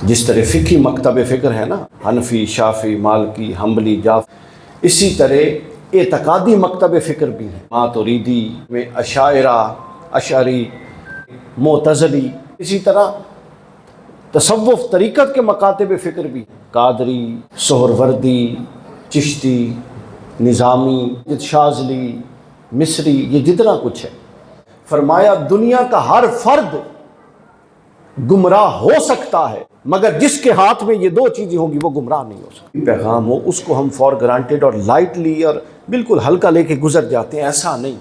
جس طرح فقہی مکتب فکر ہے نا، حنفی، شافعی، مالکی، حنبلی، اسی طرح اعتقادی مکتب فکر بھی ہیں، ماتریدی میں اشاعرہ، اشعری، معتزلی، اسی طرح تصوف طریقت کے مکاتب فکر بھی، قادری، سہروردی، چشتی، نظامی، شاذلی، مصری، یہ جتنا کچھ ہے۔ فرمایا دنیا کا ہر فرد گمراہ ہو سکتا ہے مگر جس کے ہاتھ میں یہ دو چیزیں ہوں گی وہ گمراہ نہیں ہو سکتی۔ پیغام ہو اس کو ہم فار گرانٹیڈ اور لائٹلی اور بالکل ہلکا لے کے گزر جاتے ہیں، ایسا نہیں۔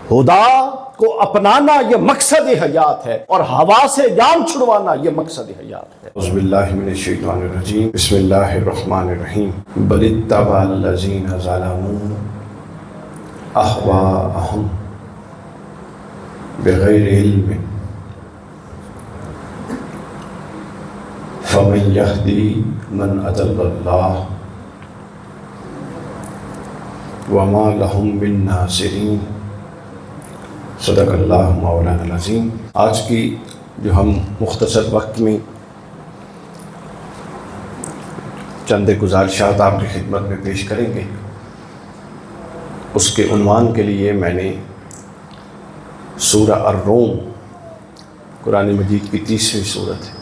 خدا کو اپنانا یہ مقصد حیات ہے اور ہوا سے جان چھڑوانا یہ مقصد حیات ہے۔ اعوذ باللہ من الشیطان الرجیم، بسم اللہ الرحمن الرحیم۔ بل اتبع الذین ظلموا اہواءہم بغیر علم فمن یہدی من اضل اللہ وما لہم من ناصرین۔ صدق اللہ مولانا العظیم۔ آج کی جو ہم مختصر وقت میں چند گزارشات آپ کی خدمت میں پیش کریں گے، اس کے عنوان کے لیے میں نے سورہ الروم، قرآن مجید کی 30ویں سورت ہے،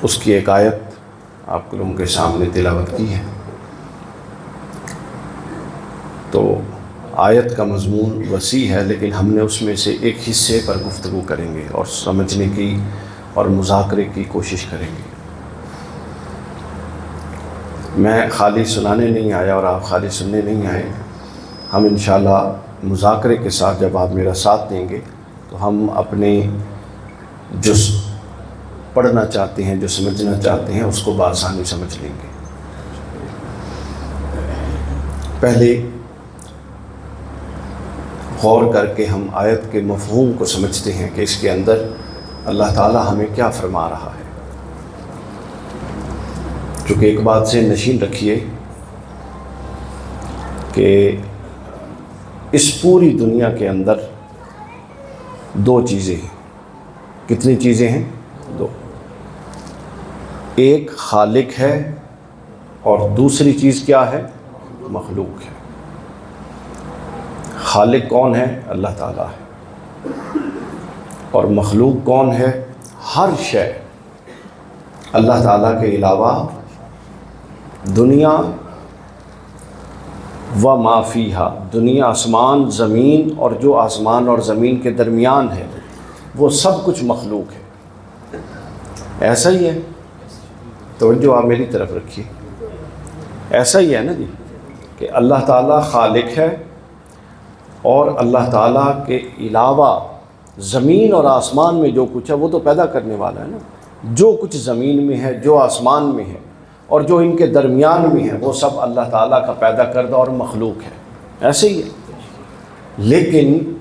اس کی ایک آیت آپ لوگوں کے سامنے تلاوت کی ہے۔ تو آیت کا مضمون وسیع ہے لیکن ہم نے اس میں سے ایک حصے پر گفتگو کریں گے اور سمجھنے کی اور مذاکرے کی کوشش کریں گے۔ میں خالی سنانے نہیں آیا اور آپ خالی سننے نہیں آئے، ہم انشاءاللہ مذاکرے کے ساتھ جب آپ میرا ساتھ دیں گے تو ہم اپنے جو پڑھنا چاہتے ہیں، جو سمجھنا چاہتے ہیں، اس کو بآسانی سمجھ لیں گے۔ پہلے غور کر کے ہم آیت کے مفہوم کو سمجھتے ہیں کہ اس کے اندر اللہ تعالیٰ ہمیں کیا فرما رہا ہے۔ چونکہ ایک بات سے نشین رکھیے کہ اس پوری دنیا کے اندر دو چیزیں ہیں۔ کتنی چیزیں ہیں؟ دو۔ ایک خالق ہے اور دوسری چیز کیا ہے؟ مخلوق ہے۔ خالق کون ہے؟ اللہ تعالیٰ ہے۔ اور مخلوق کون ہے؟ ہر شے اللہ تعالیٰ کے علاوہ دنیا و ما فیہا، دنیا، آسمان، زمین اور جو آسمان اور زمین کے درمیان ہے وہ سب کچھ مخلوق ہے۔ ایسا ہی ہے؟ توجہ آپ میری طرف رکھیے، ایسا ہی ہے نا جی کہ اللہ تعالیٰ خالق ہے اور اللہ تعالیٰ کے علاوہ زمین اور آسمان میں جو کچھ ہے وہ تو پیدا کرنے والا ہے نا۔ جو کچھ زمین میں ہے، جو آسمان میں ہے اور جو ان کے درمیان میں ہے وہ سب اللہ تعالیٰ کا پیدا کردہ اور مخلوق ہے۔ ایسے ہی ہے۔ لیکن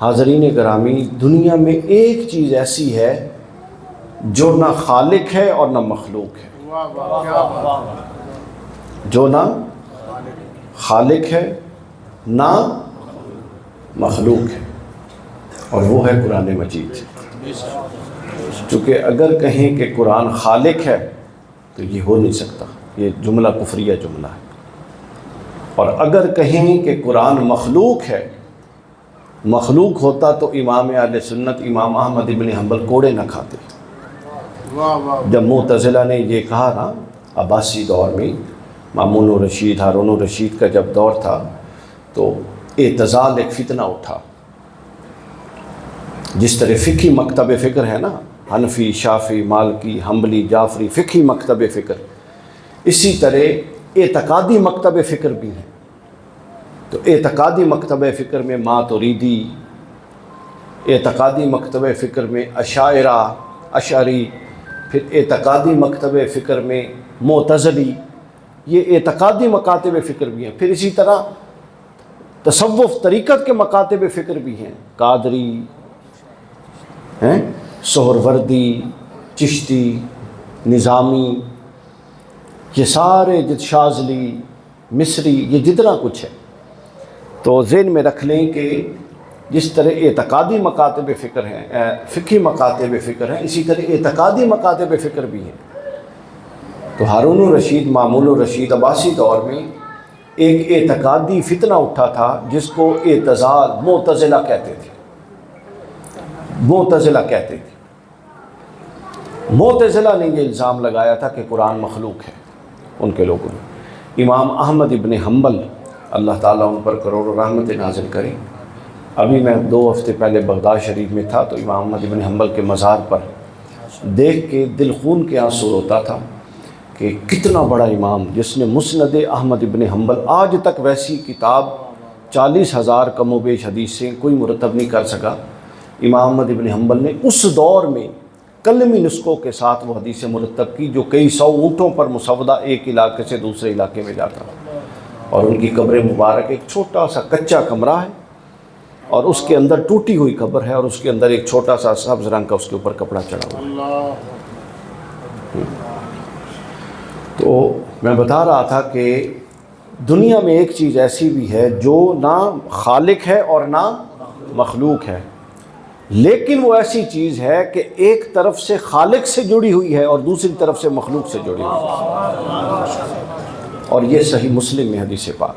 حاضرین گرامی، دنیا میں ایک چیز ایسی ہے جو نہ خالق ہے اور نہ مخلوق ہے، جو نہ خالق ہے نہ مخلوق ہے، اور وہ ہے قرآن مجید۔ چونکہ اگر کہیں کہ قرآن خالق ہے تو یہ ہو نہیں سکتا، یہ جملہ کفریہ جملہ ہے۔ اور اگر کہیں کہ قرآن مخلوق ہے، مخلوق ہوتا تو امام اہل سنت امام احمد ابن حنبل کوڑے نہ کھاتے۔ جب معتزلہ نے یہ کہا نا عباسی دور میں، مامون الرشید، ہارون الرشید کا جب دور تھا، تو اعتزال ایک فتنہ اٹھا۔ جس طرح فقہی مکتب فکر ہے نا، حنفی، شافعی، مالکی، حنبلی، جعفری، فقہی مکتب فکر، اسی طرح اعتقادی مکتب فکر بھی ہیں۔ تو اعتقادی مکتب فکر میں ماتریدی، اعتقادی مکتب فکر میں اشاعرہ، اشعری، پھر اعتقادی مکتب فکر میں معتزلی، یہ اعتقادی مکاتب فکر بھی ہیں۔ پھر اسی طرح تصوف طریقت کے مکاتب فکر بھی ہیں، قادری، سہروردی، چشتی، نظامی، یہ سارے شاذلی، مصری، یہ جتنا کچھ ہے۔ تو ذہن میں رکھ لیں کہ جس طرح اعتقادی مکاتب فکر ہیں، فقہی مکاتب فکر ہیں، اسی طرح اعتقادی مکاتب فکر بھی ہیں۔ تو ہارون الرشید، مامون الرشید عباسی دور میں ایک اعتقادی فتنہ اٹھا تھا جس کو اعتزال، معتزلہ کہتے تھے، معتزلہ کہتے تھے۔ معتزلہ نے یہ الزام لگایا تھا کہ قرآن مخلوق ہے، ان کے لوگوں نے۔ امام احمد ابن حنبل، اللہ تعالیٰ ان پر کروڑوں رحمت نازل کریں، ابھی میں 2 ہفتے پہلے بغداد شریف میں تھا تو امام احمد ابن حنبل کے مزار پر دیکھ کے دل خون کے آنسو ہوتا تھا کہ کتنا بڑا امام، جس نے مسند احمد ابن حنبل، آج تک ویسی کتاب 40,000 کم و بیش حدیثیں کوئی مرتب نہیں کر سکا۔ امام احمد ابن حنبل نے اس دور میں قلمی نسخوں کے ساتھ وہ حدیثیں مرتب کی جو کئی 100 اونٹوں پر مسودہ ایک علاقے سے دوسرے علاقے میں جاتا، اور ان کی قبر مبارک ایک چھوٹا سا کچا کمرہ ہے، اور اس کے اندر ٹوٹی ہوئی قبر ہے، اور اس کے اندر ایک چھوٹا سا سبز رنگ کا اس کے اوپر کپڑا چڑھا ہوا ہے۔ تو میں بتا رہا تھا کہ دنیا میں ایک چیز ایسی بھی ہے جو نہ خالق ہے اور نہ مخلوق ہے، لیکن وہ ایسی چیز ہے کہ ایک طرف سے خالق سے جڑی ہوئی ہے اور دوسری طرف سے مخلوق سے جڑی ہوئی ہے، اور یہ صحیح مسلم میں حدیث پاک،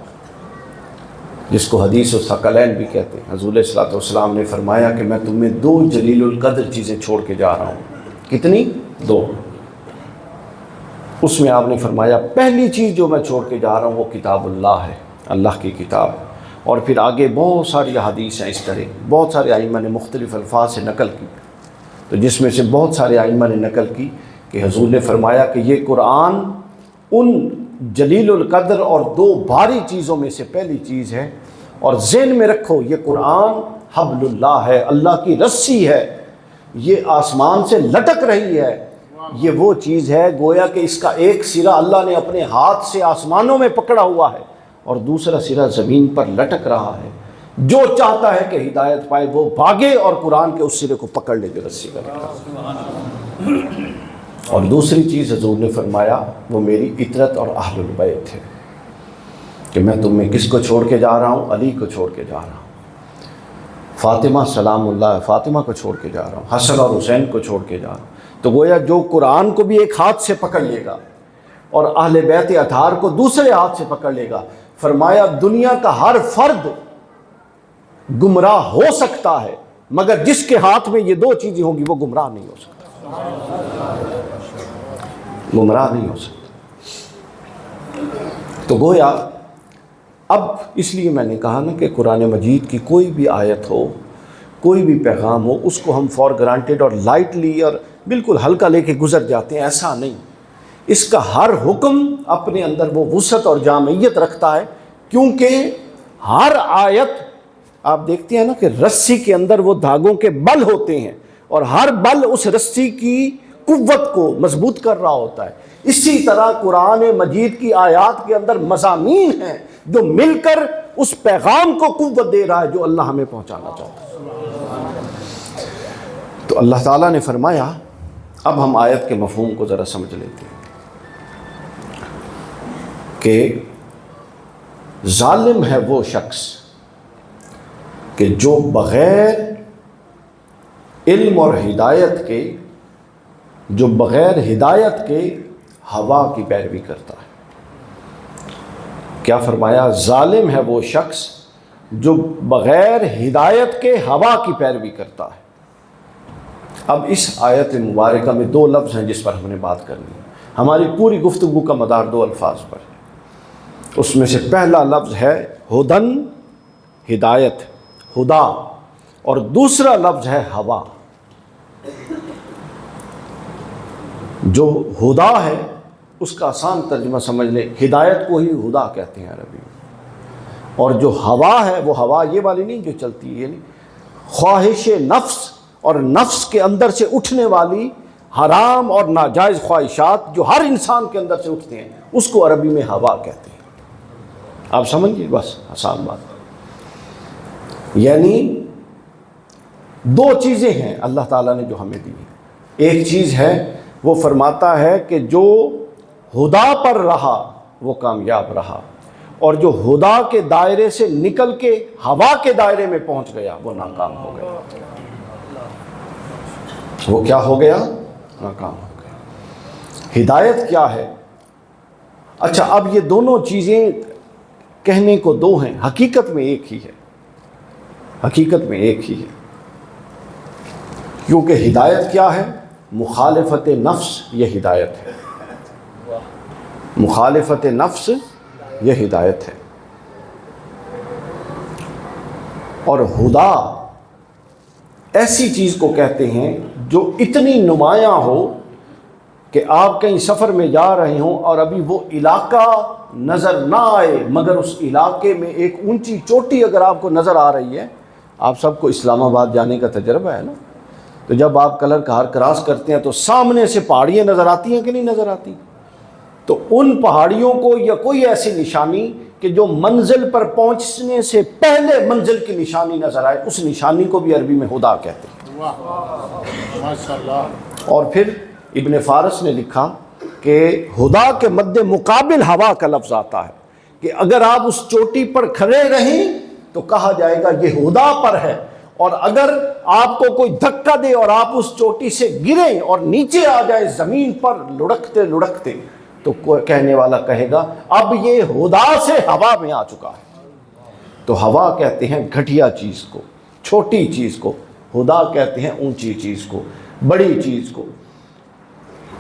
جس کو حدیث الثقلین بھی کہتے ہیں۔ حضور صلی اللہ علیہ وسلم نے فرمایا کہ میں تمہیں 2 جلیل القدر چیزیں چھوڑ کے جا رہا ہوں۔ کتنی؟ 2۔ اس میں آپ نے فرمایا پہلی چیز جو میں چھوڑ کے جا رہا ہوں وہ کتاب اللہ ہے، اللہ کی کتاب، اور پھر آگے بہت ساری حدیث ہیں اس طرح، بہت سارے ائمہ نے مختلف الفاظ سے نقل کی، تو جس میں سے بہت سارے ائمہ نے نقل کی کہ حضور نے فرمایا کہ یہ قرآن ان جلیل القدر اور 2 بھاری چیزوں میں سے پہلی چیز ہے، اور ذہن میں رکھو یہ قرآن حبل اللہ ہے، اللہ کی رسی ہے، یہ آسمان سے لٹک رہی ہے، یہ وہ چیز ہے گویا کہ اس کا ایک سرا اللہ نے اپنے ہاتھ سے آسمانوں میں پکڑا ہوا ہے اور دوسرا سرا زمین پر لٹک رہا ہے، جو چاہتا ہے کہ ہدایت پائے وہ بھاگے اور قرآن کے اس سرے کو پکڑ لے جو رسی کا لٹکا۔ اور دوسری چیز حضور نے فرمایا وہ میری اطرت اور اہل البیت ہے، کہ میں تمہیں کس کو چھوڑ کے جا رہا ہوں؟ علی کو چھوڑ کے جا رہا ہوں، فاطمہ سلام اللہ فاطمہ کو چھوڑ کے جا رہا ہوں، حسن اور حسین کو چھوڑ کے جا رہا ہوں۔ تو گویا جو قرآن کو بھی ایک ہاتھ سے پکڑ لے گا اور اہل بیت اطہار کو دوسرے ہاتھ سے پکڑ لے گا، فرمایا دنیا کا ہر فرد گمراہ ہو سکتا ہے مگر جس کے ہاتھ میں یہ 2 چیزیں ہوں گی وہ گمراہ نہیں ہو سکتا، گمراہ نہیں ہو سکتا۔ تو گویا اب اس لیے میں نے کہا نا کہ قرآن مجید کی کوئی بھی آیت ہو، کوئی بھی پیغام ہو، اس کو ہم فار گرانٹیڈ اور لائٹلی اور بالکل ہلکا لے کے گزر جاتے ہیں، ایسا نہیں۔ اس کا ہر حکم اپنے اندر وہ وسعت اور جامعیت رکھتا ہے، کیونکہ ہر آیت آپ دیکھتے ہیں نا کہ رسی کے اندر وہ دھاگوں کے بل ہوتے ہیں، اور ہر بل اس رسی کی قوت کو مضبوط کر رہا ہوتا ہے۔ اسی طرح قرآن مجید کی آیات کے اندر مضامین ہیں جو مل کر اس پیغام کو قوت دے رہا ہے جو اللہ ہمیں پہنچانا چاہتا ہے۔ تو اللہ تعالیٰ نے فرمایا، اب ہم آیت کے مفہوم کو ذرا سمجھ لیتے ہیں کہ ظالم ہے وہ شخص کہ جو بغیر علم اور ہدایت کے، جو بغیر ہدایت کے ہوا کی پیروی کرتا ہے۔ کیا فرمایا؟ ظالم ہے وہ شخص جو بغیر ہدایت کے ہوا کی پیروی کرتا ہے۔ اب اس آیت مبارکہ میں 2 لفظ ہیں جس پر ہم نے بات کرنی ہے۔ ہماری پوری گفتگو کا مدار 2 الفاظ پر ہے۔ اس میں سے پہلا لفظ ہے ہدن، ہدایت، ہدا، اور دوسرا لفظ ہے ہوا۔ جو ہدا ہے اس کا آسان ترجمہ سمجھ لیں، ہدایت کو ہی ہدا کہتے ہیں عربی میں، اور جو ہوا ہے وہ ہوا یہ والی نہیں جو چلتی ہے، یعنی خواہش نفس اور نفس کے اندر سے اٹھنے والی حرام اور ناجائز خواہشات جو ہر انسان کے اندر سے اٹھتے ہیں، اس کو عربی میں ہوا کہتے ہیں۔ آپ سمجھئے، بس آسان بات۔ یعنی 2 چیزیں ہیں اللہ تعالیٰ نے جو ہمیں دی ہیں۔ ایک چیز ہے وہ فرماتا ہے کہ جو ہدا پر رہا وہ کامیاب رہا، اور جو خدا کے دائرے سے نکل کے ہوا کے دائرے میں پہنچ گیا وہ ناکام ہو گیا۔ وہ کیا ہو گیا؟ ناکام ہو گیا۔ ہدایت کیا ہے؟ اچھا، اب یہ دونوں چیزیں کہنے کو دو ہیں، حقیقت میں ایک ہی ہے، حقیقت میں ایک ہی ہے، کیونکہ ہدایت کیا ہے؟ مخالفت نفس، یہ ہدایت ہے، مخالفت نفس یہ ہدایت ہے۔ اور ہدا ایسی چیز کو کہتے ہیں جو اتنی نمایاں ہو کہ آپ کہیں سفر میں جا رہے ہوں اور ابھی وہ علاقہ نظر نہ آئے، مگر اس علاقے میں ایک اونچی چوٹی اگر آپ کو نظر آ رہی ہے۔ آپ سب کو اسلام آباد جانے کا تجربہ ہے نا، تو جب آپ کلر کار کراس کرتے ہیں تو سامنے سے پہاڑیاں نظر آتی ہیں کہ نہیں نظر آتی؟ تو ان پہاڑیوں کو یا کوئی ایسی نشانی کہ جو منزل پر پہنچنے سے پہلے منزل کی نشانی نظر آئے، اس نشانی کو بھی عربی میں ہدا کہتے ہیں۔ اور پھر ابن فارس نے لکھا کہ ہدا کے مد مقابل ہوا کا لفظ آتا ہے کہ اگر آپ اس چوٹی پر کھڑے رہیں تو کہا جائے گا یہ ہدا پر ہے، اور اگر آپ کو کوئی دھکا دے اور آپ اس چوٹی سے گریں اور نیچے آ جائے زمین پر لڑکتے لڑکتے، تو کہنے والا کہے گا اب یہ ہدا سے ہوا میں آ چکا ہے۔ تو ہوا کہتے ہیں گھٹیا چیز کو، چھوٹی چیز کو، ہدا کہتے ہیں اونچی چیز کو، بڑی چیز کو۔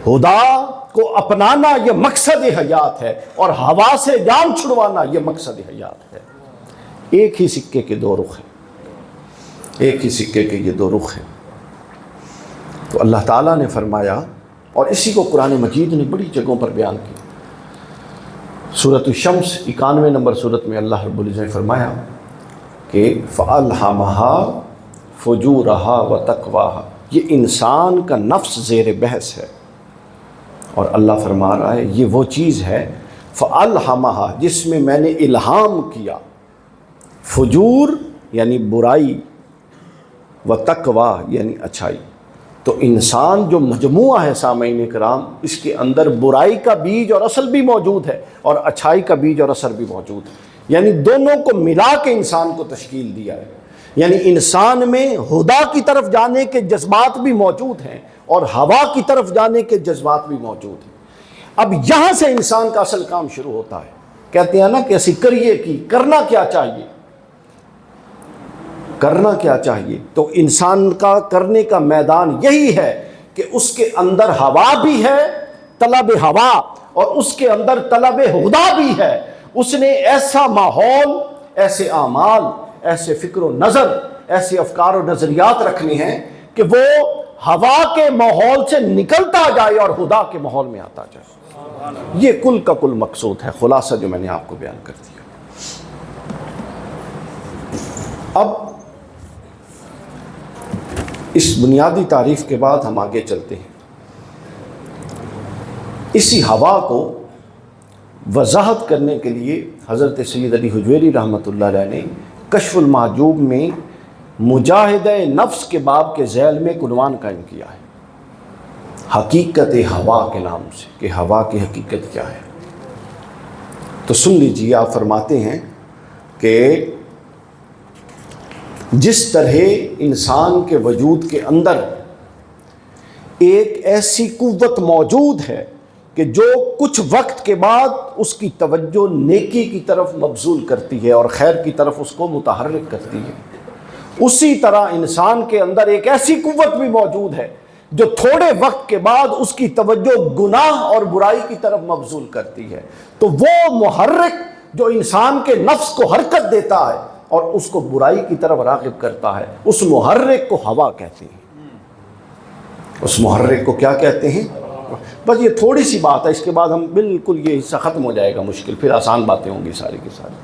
ہدا کو اپنانا یہ مقصد حیات ہے، اور ہوا سے جان چھڑوانا یہ مقصد حیات ہے۔ ایک ہی سکے کے دو رخ ہیں، ایک ہی سکے کے یہ دو رخ ہیں۔ تو اللہ تعالیٰ نے فرمایا، اور اسی کو قرآن مجید نے بڑی جگہوں پر بیان کیا۔ سورۃ الشمس 91 نمبر سورت میں اللہ رب العزت نے فرمایا کہ فَأَلْهَمَهَا فُجُورَهَا وَتَقْوَاهَا، یہ انسان کا نفس زیر بحث ہے، اور اللہ فرما رہا ہے یہ وہ چیز ہے فَأَلْهَمَهَا جس میں میں نے الہام کیا، فجور یعنی برائی، وتقویٰ یعنی اچھائی۔ تو انسان جو مجموعہ ہے سامعین کرام، اس کے اندر برائی کا بیج اور اصل بھی موجود ہے، اور اچھائی کا بیج اور اثر بھی موجود ہے، یعنی دونوں کو ملا کے انسان کو تشکیل دیا ہے۔ یعنی انسان میں ہدا کی طرف جانے کے جذبات بھی موجود ہیں اور ہوا کی طرف جانے کے جذبات بھی موجود ہیں۔ اب یہاں سے انسان کا اصل کام شروع ہوتا ہے۔ کہتے ہیں نا کہ ایسی کریے کی، کرنا کیا چاہیے، کرنا کیا چاہیے؟ تو انسان کا کرنے کا میدان یہی ہے کہ اس کے اندر ہوا بھی ہے، طلب ہوا، اور اس کے اندر طلب ہدا بھی ہے۔ اس نے ایسا ماحول، ایسے اعمال، ایسے فکر و نظر، ایسے افکار و نظریات رکھنے ہیں کہ وہ ہوا کے ماحول سے نکلتا جائے اور ہدا کے ماحول میں آتا جائے۔ یہ کل کا کل مقصود ہے، خلاصہ جو میں نے آپ کو بیان کر دیا۔ اب اس بنیادی تعریف کے بعد ہم آگے چلتے ہیں۔ اسی ہوا کو وضاحت کرنے کے لیے حضرت سید علی حجویری رحمۃ اللہ علیہ نے کشف المحجوب میں مجاہدہ نفس کے باب کے ذیل میں ایک عنوان قائم کیا ہے، حقیقت ہوا کے نام سے، کہ ہوا کی حقیقت کیا ہے۔ تو سن لیجیے، آپ فرماتے ہیں کہ جس طرح انسان کے وجود کے اندر ایک ایسی قوت موجود ہے کہ جو کچھ وقت کے بعد اس کی توجہ نیکی کی طرف مبذول کرتی ہے اور خیر کی طرف اس کو متحرک کرتی ہے، اسی طرح انسان کے اندر ایک ایسی قوت بھی موجود ہے جو تھوڑے وقت کے بعد اس کی توجہ گناہ اور برائی کی طرف مبذول کرتی ہے۔ تو وہ محرک جو انسان کے نفس کو حرکت دیتا ہے اور اس کو برائی کی طرف راغب کرتا ہے، اس محرک کو ہوا کہتے ہیں۔ اس محرک کو کیا کہتے ہیں؟ بس یہ تھوڑی سی بات ہے، اس کے بعد ہم بالکل یہ حصہ ختم ہو جائے گا مشکل، پھر آسان باتیں ہوں گی ساری کی ساری۔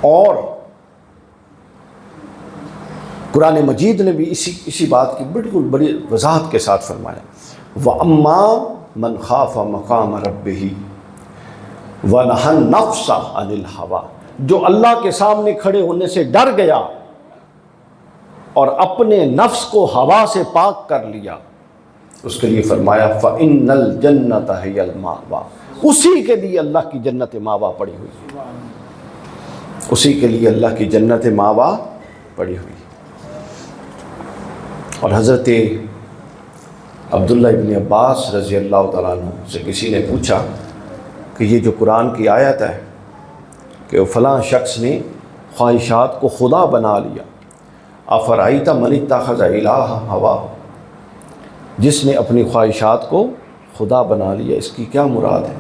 اور قرآن مجید نے بھی اسی بات کی بالکل بڑی وضاحت کے ساتھ فرمایا، وَأَمَّا مَنْ خَافَ مَقَامَ رَبِّهِ وَنَهَى النَّفْسَ عَنِ الْهَوَىٰ، جو اللہ کے سامنے کھڑے ہونے سے ڈر گیا اور اپنے نفس کو ہوا سے پاک کر لیا، اس کے لیے فرمایا فَإِنَّ الْجَنَّةَ هِيَ الْمَأْوَىٰ، اسی کے لیے اللہ کی جنت ماوا پڑی ہوئی ہے، اسی کے لیے اللہ کی جنت ماوا پڑی ہوئی ہے۔ اور حضرت عبداللہ ابن عباس رضی اللہ تعالیٰ عنہ سے کسی نے پوچھا کہ یہ جو قرآن کی آیت ہے کہ فلاں شخص نے خواہشات کو خدا بنا لیا، افرأیت من اتخذ الہ ہوا، جس نے اپنی خواہشات کو خدا بنا لیا، اس کی کیا مراد ہے؟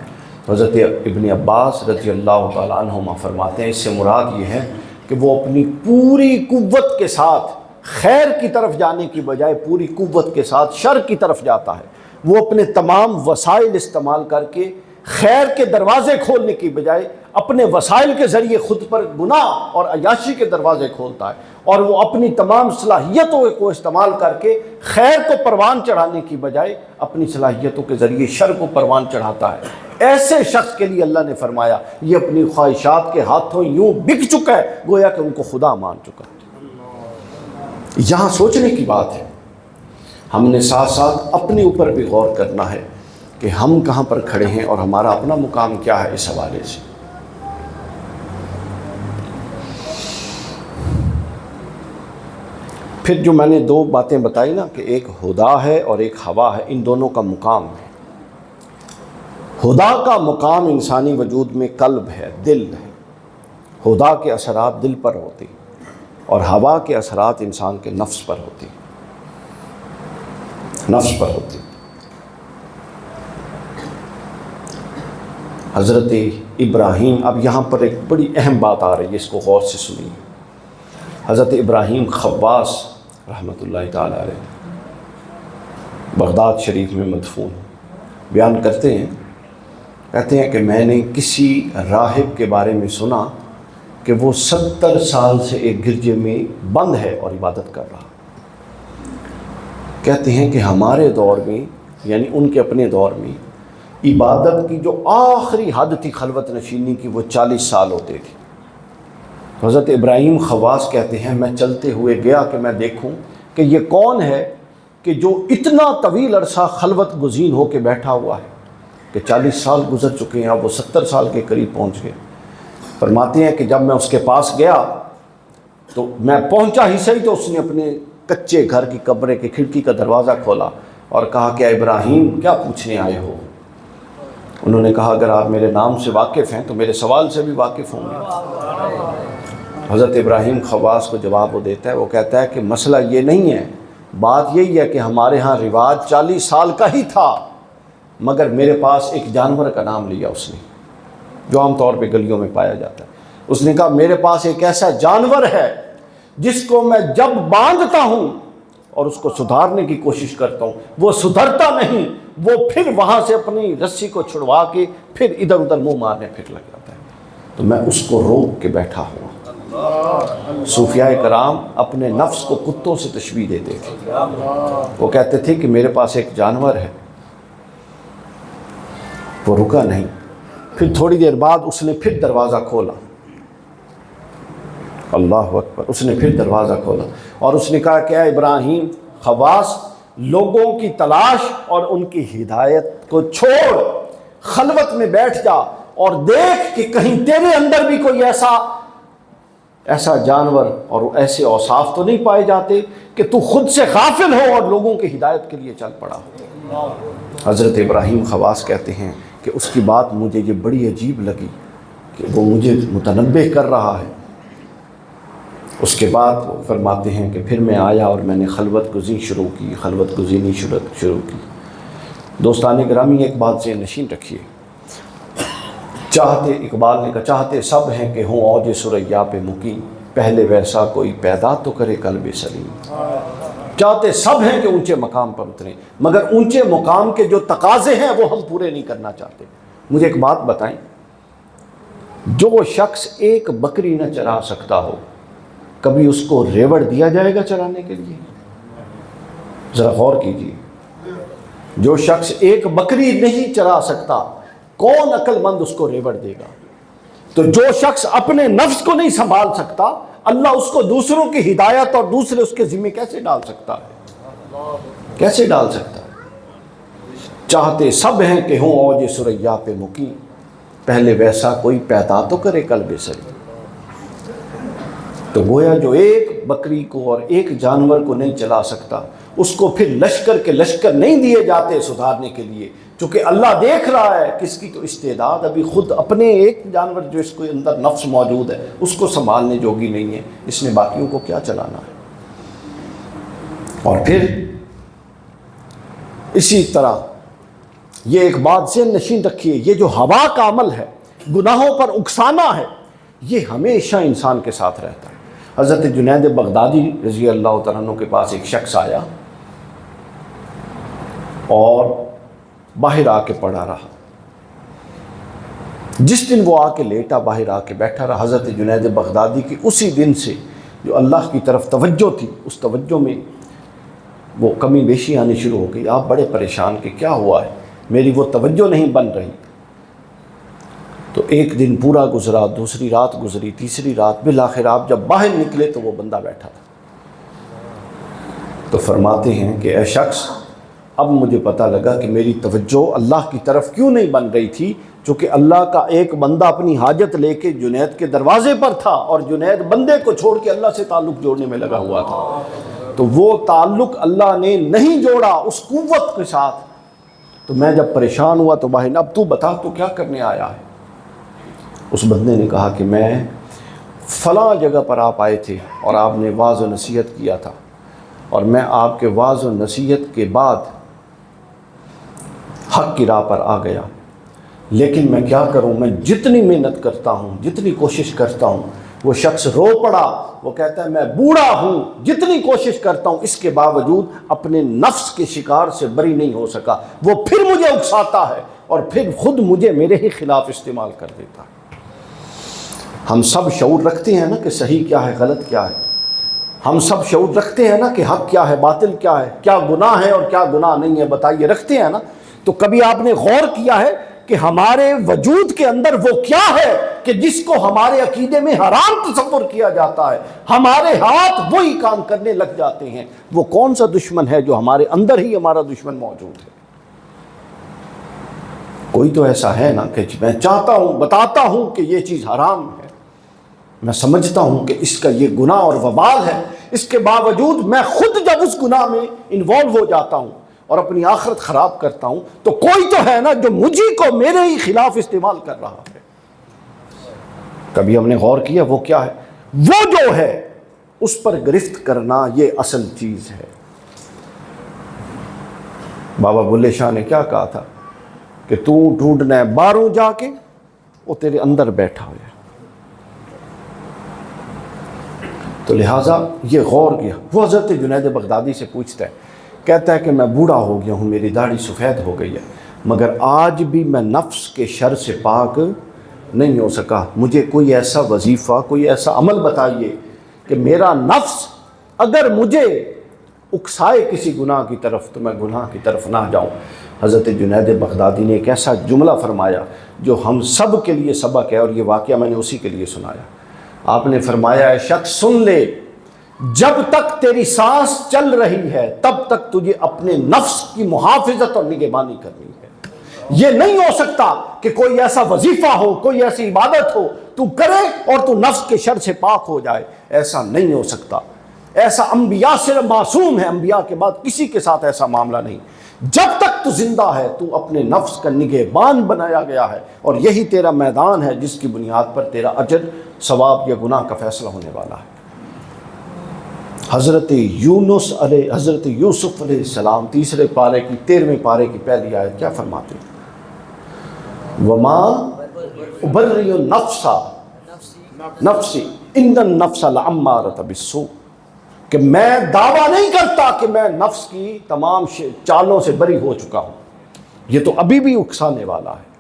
حضرت ابن عباس رضی اللہ تعالیٰ عنہما فرماتے ہیں اس سے مراد یہ ہے کہ وہ اپنی پوری قوت کے ساتھ خیر کی طرف جانے کی بجائے پوری قوت کے ساتھ شر کی طرف جاتا ہے، وہ اپنے تمام وسائل استعمال کر کے خیر کے دروازے کھولنے کی بجائے اپنے وسائل کے ذریعے خود پر گناہ اور عیاشی کے دروازے کھولتا ہے، اور وہ اپنی تمام صلاحیتوں کو استعمال کر کے خیر کو پروان چڑھانے کی بجائے اپنی صلاحیتوں کے ذریعے شر کو پروان چڑھاتا ہے۔ ایسے شخص کے لیے اللہ نے فرمایا یہ اپنی خواہشات کے ہاتھوں یوں بک چکا ہے گویا کہ ان کو خدا مان چکا ہے۔ یہاں سوچنے کی بات ہے، ہم نے ساتھ ساتھ اپنے اوپر بھی غور کرنا ہے کہ ہم کہاں پر کھڑے ہیں اور ہمارا اپنا مقام کیا ہے اس حوالے سے۔ پھر جو میں نے دو باتیں بتائی نا کہ ایک ہدا ہے اور ایک ہوا ہے، ان دونوں کا مقام ہے۔ ہدا کا مقام انسانی وجود میں قلب ہے، دل ہے، ہدا کے اثرات دل پر ہوتے ہیں اور ہوا کے اثرات انسان کے نفس پر ہوتے ہیں، نفس پر ہوتے ہیں۔ حضرت ابراہیم، اب یہاں پر ایک بڑی اہم بات آ رہی ہے، اس کو غور سے سنیے۔ حضرت ابراہیم خواص رحمۃ اللہ تعالیٰ علیہ بغداد شریف میں مدفون بیان کرتے ہیں، کہتے ہیں کہ میں نے کسی راہب کے بارے میں سنا کہ وہ 70 سال سے ایک گرجے میں بند ہے اور عبادت کر رہا۔ کہتے ہیں کہ ہمارے دور میں، یعنی ان کے اپنے دور میں، عبادت کی جو آخری حد تھی خلوت نشینی کی وہ 40 سال ہوتے تھے۔ حضرت ابراہیم خواص کہتے ہیں میں چلتے ہوئے گیا کہ میں دیکھوں کہ یہ کون ہے کہ جو اتنا طویل عرصہ خلوت گزین ہو کے بیٹھا ہوا ہے، کہ 40 سال گزر چکے ہیں، اب وہ 70 سال کے قریب پہنچ گئے۔ فرماتے ہیں کہ جب میں اس کے پاس گیا تو میں پہنچا ہی صحیح تو اس نے اپنے کچے گھر کی کمرے کی کھڑکی کا دروازہ کھولا اور کہا کہ ابراہیم کیا پوچھنے آئے ہو؟ انہوں نے کہا اگر آپ میرے نام سے واقف ہیں تو میرے سوال سے بھی واقف ہوں گے۔ حضرت ابراہیم خواص کو جواب وہ دیتا ہے، وہ کہتا ہے کہ مسئلہ یہ نہیں ہے، بات یہی ہے کہ ہمارے ہاں رواج 40 سال کا ہی تھا، مگر میرے پاس ایک جانور کا نام لیا اس نے جو عام طور پہ گلیوں میں پایا جاتا ہے۔ اس نے کہا میرے پاس ایک ایسا جانور ہے جس کو میں جب باندھتا ہوں اور اس کو سدھارنے کی کوشش کرتا ہوں وہ سدھرتا نہیں، وہ پھر وہاں سے اپنی رسی کو چھڑوا کے پھر ادھر ادھر منہ مارنے پھر لگ جاتا ہے، تو میں اس کو روک کے بیٹھا ہوں۔ صوفیاء کرام اپنے نفس کو کتوں سے تشبیہ دیتے تھے، وہ کہتے تھے کہ میرے پاس ایک جانور ہے۔ وہ رکا نہیں، پھر تھوڑی دیر بعد اس نے پھر دروازہ کھولا، اللہ اکبر، اس نے پھر دروازہ کھولا اور اس نے کہا کہ اے ابراہیم خواص، لوگوں کی تلاش اور ان کی ہدایت کو چھوڑ، خلوت میں بیٹھ جا اور دیکھ کہ کہیں تیرے اندر بھی کوئی ایسا جانور اور ایسے اوصاف تو نہیں پائے جاتے کہ تو خود سے غافل ہو اور لوگوں کی ہدایت کے لیے چل پڑا ہو۔ حضرت ابراہیم خواص کہتے ہیں کہ اس کی بات مجھے یہ بڑی عجیب لگی کہ وہ مجھے متنبہ کر رہا ہے۔ اس کے بعد وہ فرماتے ہیں کہ پھر میں آیا اور میں نے خلوت گزینی شروع کی۔ دوستان گرامی ایک بات ذہن نشین رکھیے، چاہتے، اقبال نے کہا چاہتے سب ہیں کہ ہوں اوج ثریا پہ مقیم، پہلے ویسا کوئی پیدا تو کرے قلب سلیم۔ چاہتے سب ہیں کہ اونچے مقام پر اتریں، مگر اونچے مقام کے جو تقاضے ہیں وہ ہم پورے نہیں کرنا چاہتے۔ مجھے ایک بات بتائیں، جو شخص ایک بکری نہ چرا سکتا ہو، کبھی اس کو ریوڑ دیا جائے گا چرانے کے لیے؟ ذرا غور کیجیے، جو شخص ایک بکری نہیں چرا سکتا کون عقل مند اس کو ریوڑ دے گا؟ تو جو شخص اپنے نفس کو نہیں سنبھال سکتا، اللہ اس کو دوسروں کی ہدایت اور دوسرے اس کے ذمہ کیسے ڈال سکتا ہے؟ کیسے ڈال سکتا ہے؟ چاہتے سب ہیں کہ ہوں اوج ثریا پہ مقیم، پہلے ویسا کوئی پیدا تو کرے قلب سری۔ تو گویا جو ایک بکری کو اور ایک جانور کو نہیں چلا سکتا، اس کو پھر لشکر کے لشکر نہیں دیے جاتے سدھارنے کے لیے، چونکہ اللہ دیکھ رہا ہے کس کی تو استعداد ابھی خود اپنے ایک جانور جو اس کے اندر نفس موجود ہے اس کو سنبھالنے جوگی نہیں ہے، اس نے باقیوں کو کیا چلانا ہے۔ اور پھر اسی طرح یہ ایک بات ذہن نشین رکھیے، یہ جو ہوا کا عمل ہے، گناہوں پر اکسانا ہے، یہ ہمیشہ انسان کے ساتھ رہتا ہے۔ حضرت جنید بغدادی رضی اللہ تعالیٰ عنہ کے پاس ایک شخص آیا اور باہر آ کے پڑا رہا۔ جس دن وہ آ کے لیٹا، باہر آ کے بیٹھا رہا، حضرت جنید بغدادی کی اسی دن سے جو اللہ کی طرف توجہ تھی، اس توجہ میں وہ کمی بیشی آنی شروع ہو گئی۔ آپ بڑے پریشان کہ کیا ہوا ہے، میری وہ توجہ نہیں بن رہی۔ تو ایک دن پورا گزرا، دوسری رات گزری، تیسری رات، بالآخر آپ جب باہر نکلے تو وہ بندہ بیٹھا تھا۔ تو فرماتے ہیں کہ اے شخص، اب مجھے پتہ لگا کہ میری توجہ اللہ کی طرف کیوں نہیں بن رہی تھی، چونکہ اللہ کا ایک بندہ اپنی حاجت لے کے جنید کے دروازے پر تھا اور جنید بندے کو چھوڑ کے اللہ سے تعلق جوڑنے میں لگا ہوا تھا۔ تو وہ تعلق اللہ نے نہیں جوڑا اس قوت کے ساتھ۔ تو میں جب پریشان ہوا تو باہر، اب تو بتا تو کیا کرنے آیا ہے؟ اس بندے نے کہا کہ میں فلاں جگہ پر آپ آئے تھے اور آپ نے واعظ و نصیحت کیا تھا، اور میں آپ کے واعظ و نصیحت کے بعد حق کی راہ پر آ گیا، لیکن میں کیا کروں، میں جتنی محنت کرتا ہوں، جتنی کوشش کرتا ہوں۔ وہ شخص رو پڑا، وہ کہتا ہے میں بوڑھا ہوں، جتنی کوشش کرتا ہوں اس کے باوجود اپنے نفس کے شکار سے بری نہیں ہو سکا۔ وہ پھر مجھے اکساتا ہے اور پھر خود مجھے میرے ہی خلاف استعمال کر دیتا ہے۔ ہم سب شعور رکھتے ہیں نا کہ صحیح کیا ہے، غلط کیا ہے۔ ہم سب شعور رکھتے ہیں نا کہ حق کیا ہے، باطل کیا ہے، کیا گناہ ہے اور کیا گناہ نہیں ہے، بتائیے، رکھتے ہیں نا۔ تو کبھی آپ نے غور کیا ہے کہ ہمارے وجود کے اندر وہ کیا ہے کہ جس کو ہمارے عقیدے میں حرام تصور کیا جاتا ہے، ہمارے ہاتھ وہی کام کرنے لگ جاتے ہیں؟ وہ کون سا دشمن ہے جو ہمارے اندر ہی ہمارا دشمن موجود ہے؟ کوئی تو ایسا ہے نا کہ میں چاہتا ہوں، بتاتا ہوں کہ یہ چیز حرام ہے، میں سمجھتا ہوں کہ اس کا یہ گناہ اور وبال ہے، اس کے باوجود میں خود جب اس گناہ میں انوالو ہو جاتا ہوں اور اپنی آخرت خراب کرتا ہوں، تو کوئی تو ہے نا جو مجھے کو میرے ہی خلاف استعمال کر رہا ہے۔ کبھی ہم نے غور کیا وہ کیا ہے؟ وہ جو ہے اس پر گرفت کرنا، یہ اصل چیز ہے۔ بابا بلے شاہ نے کیا کہا تھا کہ تو ڈھونڈنا ہے باہروں جا کے، وہ تیرے اندر بیٹھا ہوا ہے۔ تو لہٰذا یہ غور کیا۔ وہ حضرت جنید بغدادی سے پوچھتا ہے، کہتا ہے کہ میں بوڑھا ہو گیا ہوں، میری داڑھی سفید ہو گئی ہے، مگر آج بھی میں نفس کے شر سے پاک نہیں ہو سکا۔ مجھے کوئی ایسا وظیفہ، کوئی ایسا عمل بتائیے کہ میرا نفس اگر مجھے اکسائے کسی گناہ کی طرف تو میں گناہ کی طرف نہ جاؤں۔ حضرت جنید بغدادی نے ایک ایسا جملہ فرمایا جو ہم سب کے لیے سبق ہے، اور یہ واقعہ میں نے اسی کے لیے سنایا۔ آپ نے فرمایا، اے شخص سن لے، جب تک تیری سانس چل رہی ہے تب تک تجھے اپنے نفس کی محافظت اور نگہبانی کرنی ہے۔ یہ نہیں ہو سکتا کہ کوئی ایسا وظیفہ ہو، کوئی ایسی عبادت ہو تو کرے اور تو نفس کے شر سے پاک ہو جائے، ایسا نہیں ہو سکتا۔ ایسا انبیاء سے معصوم ہے، انبیاء کے بعد کسی کے ساتھ ایسا معاملہ نہیں۔ جب تک تو زندہ ہے تو اپنے نفس کا نگہبان بنایا گیا ہے، اور یہی تیرا میدان ہے جس کی بنیاد پر تیرا اجر، ثواب یا گناہ کا فیصلہ ہونے والا ہے۔ حضرت یوسف علیہ السلام تیسرے پارے کی 13ویں پارے کی پہلی آیت کیا فرماتے ہیں؟ وما ابرئ النفس نفسی ان النفس لامارۃ بالسوء، کہ میں دعویٰ نہیں کرتا کہ میں نفس کی تمام چالوں سے بری ہو چکا ہوں، یہ تو ابھی بھی اکسانے والا ہے۔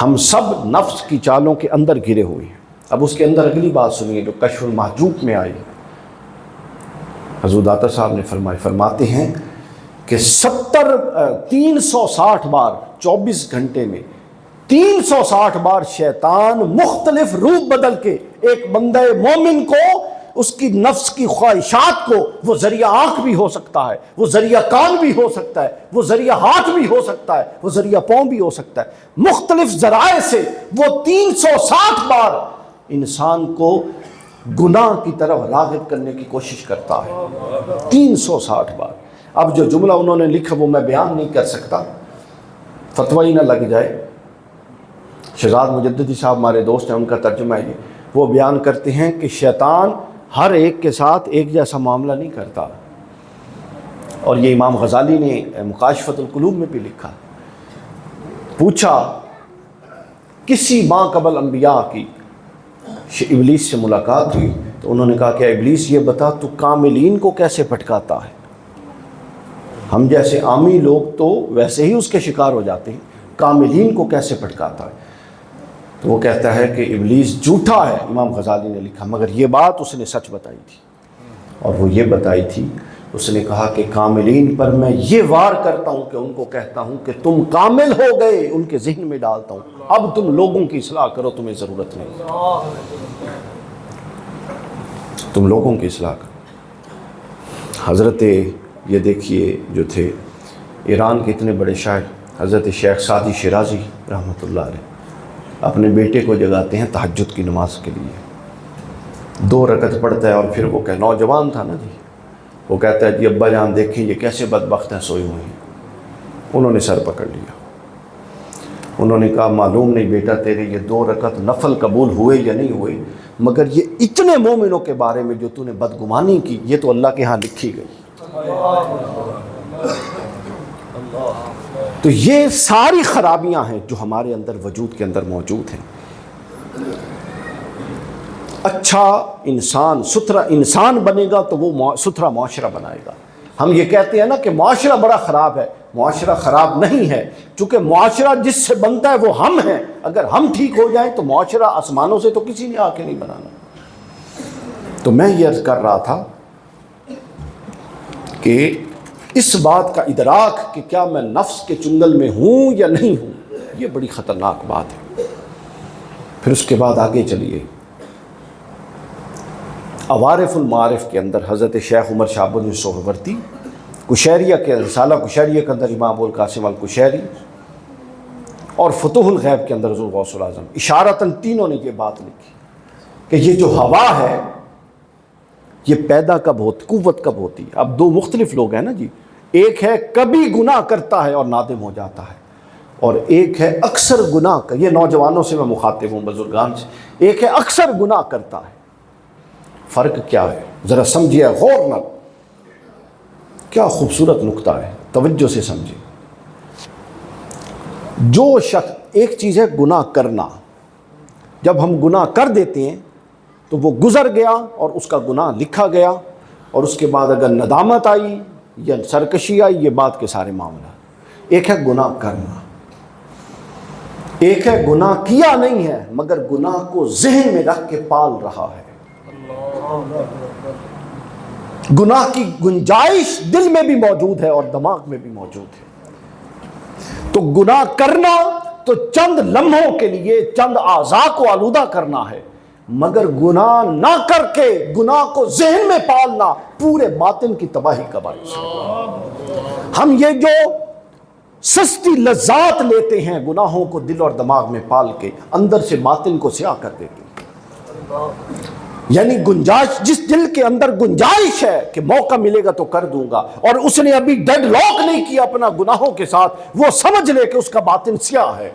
ہم سب نفس کی چالوں کے اندر گھرے ہوئے ہیں۔ اب اس کے اندر اگلی بات سنیے جو کشف المحجوب میں آئی۔ حضور داتا صاحب نے فرماتے ہیں کہ 360 بار 24 گھنٹے میں 360 بار شیطان مختلف روپ بدل کے ایک بندہ مومن کو اس کی نفس کی خواہشات کو وہ ذریعہ آنکھ بھی ہو سکتا ہے، وہ ذریعہ کان بھی ہو سکتا ہے، وہ ذریعہ ہاتھ بھی ہو سکتا ہے، وہ ذریعہ پاؤں بھی ہو سکتا ہے، مختلف ذرائع سے وہ 360 بار انسان کو گناہ کی طرف راغب کرنے کی کوشش کرتا ہے، 360 بار۔ اب جو جملہ انہوں نے لکھا وہ میں بیان نہیں کر سکتا، فتوی نہ لگ جائے۔ شہزاد مجددی صاحب ہمارے دوست ہیں، ان کا ترجمہ ہے یہ، وہ بیان کرتے ہیں کہ شیطان ہر ایک کے ساتھ ایک جیسا معاملہ نہیں کرتا، اور یہ امام غزالی نے مکاشفۃ القلوب میں بھی لکھا۔ پوچھا کسی ماں قبل انبیاء کی ابلیس سے ملاقات ہوئی تو انہوں نے کہا کہ ابلیس یہ بتا تو کاملین کو کیسے بھٹکاتا ہے؟ ہم جیسے عامی لوگ تو ویسے ہی اس کے شکار ہو جاتے ہیں، کاملین کو کیسے بھٹکاتا ہے؟ تو وہ کہتا ہے کہ ابلیس جھوٹا ہے، امام غزالی نے لکھا، مگر یہ بات اس نے سچ بتائی تھی، اور وہ یہ بتائی تھی، اس نے کہا کہ کاملین پر میں یہ وار کرتا ہوں کہ ان کو کہتا ہوں کہ تم کامل ہو گئے، ان کے ذہن میں ڈالتا ہوں، اب تم لوگوں کی اصلاح کرو، تمہیں ضرورت نہیں، تم لوگوں کی اصلاح کرو۔ حضرت یہ دیکھیے جو تھے ایران کے اتنے بڑے شاعر حضرت شیخ سعدی شیرازی رحمۃ اللہ علیہ، اپنے بیٹے کو جگاتے ہیں تہجد کی نماز کے لیے، 2 رکعت پڑھتا ہے، اور پھر وہ کہ نوجوان تھا نا جی، وہ کہتا ہے جی ابا جان دیکھیں یہ کیسے بدبخت ہیں، سوئے ہوئے ہیں۔ انہوں نے سر پکڑ لیا، انہوں نے کہا معلوم نہیں بیٹا تیرے یہ 2 رکعت نفل قبول ہوئے یا نہیں ہوئے، مگر یہ اتنے مومنوں کے بارے میں جو تو نے بدگمانی کی، یہ تو اللہ کے ہاں لکھی گئی۔ تو یہ ساری خرابیاں ہیں جو ہمارے اندر وجود کے اندر موجود ہیں۔ اچھا انسان ستھرا انسان بنے گا تو وہ ستھرا معاشرہ بنائے گا۔ ہم یہ کہتے ہیں نا کہ معاشرہ بڑا خراب ہے، معاشرہ خراب نہیں ہے، چونکہ معاشرہ جس سے بنتا ہے وہ ہم ہیں، اگر ہم ٹھیک ہو جائیں تو معاشرہ آسمانوں سے تو کسی نے آ کے نہیں بنانا۔ تو میں یہ عرض کر رہا تھا کہ اس بات کا ادراک کہ کیا میں نفس کے چنگل میں ہوں یا نہیں ہوں، یہ بڑی خطرناک بات ہے۔ پھر اس کے بعد آگے چلیے، عوارف المعارف کے اندر حضرت شیخ عمر شہاب الدین سہروردی، کشیریہ کے رسالہ کشیریہ کے اندر امام ابو القاسم الکشیری، اور فتوح الغیب کے اندر حضور غوث الاعظم، اشارتاً تینوں نے یہ بات لکھی کہ یہ جو ہوا ہے یہ پیدا کب ہوتی، قوت کب ہوتی ہے۔ اب 2 مختلف لوگ ہیں نا جی، ایک ہے کبھی گناہ کرتا ہے اور نادم ہو جاتا ہے، اور ایک ہے اکثر گناہ کا، یہ نوجوانوں سے میں مخاطب ہوں، بزرگان سے، ایک ہے اکثر گناہ کرتا ہے۔ فرق کیا ہے ذرا سمجھیے غور نہ، کیا خوبصورت نکتہ ہے، توجہ سے سمجھیں۔ جو شخص، ایک چیز ہے گناہ کرنا، جب ہم گناہ کر دیتے ہیں تو وہ گزر گیا اور اس کا گناہ لکھا گیا، اور اس کے بعد اگر ندامت آئی یا سرکشی آئی یہ بات کے سارے معاملہ۔ ایک ہے گناہ کرنا، ایک ہے گناہ کیا نہیں ہے مگر گناہ کو ذہن میں رکھ کے پال رہا ہے۔ گناہ کی گنجائش دل میں بھی موجود ہے اور دماغ میں بھی موجود ہے۔ تو گناہ کرنا تو چند لمحوں کے لیے چند اعضاء کو آلودہ کرنا ہے، مگر گناہ نہ کر کے گناہ کو ذہن میں پالنا پورے باطن کی تباہی کا باعث ہے۔ ہم یہ جو سستی لذات لیتے ہیں گناہوں کو دل اور دماغ میں پال کے، اندر سے باطن کو سیاہ کر دیتے ہیں۔ یعنی گنجائش، جس دل کے اندر گنجائش ہے کہ موقع ملے گا تو کر دوں گا، اور اس نے ابھی ڈیڈ لاک نہیں کیا اپنا گناہوں کے ساتھ، وہ سمجھ لے کہ اس کا باطن سیاہ ہے۔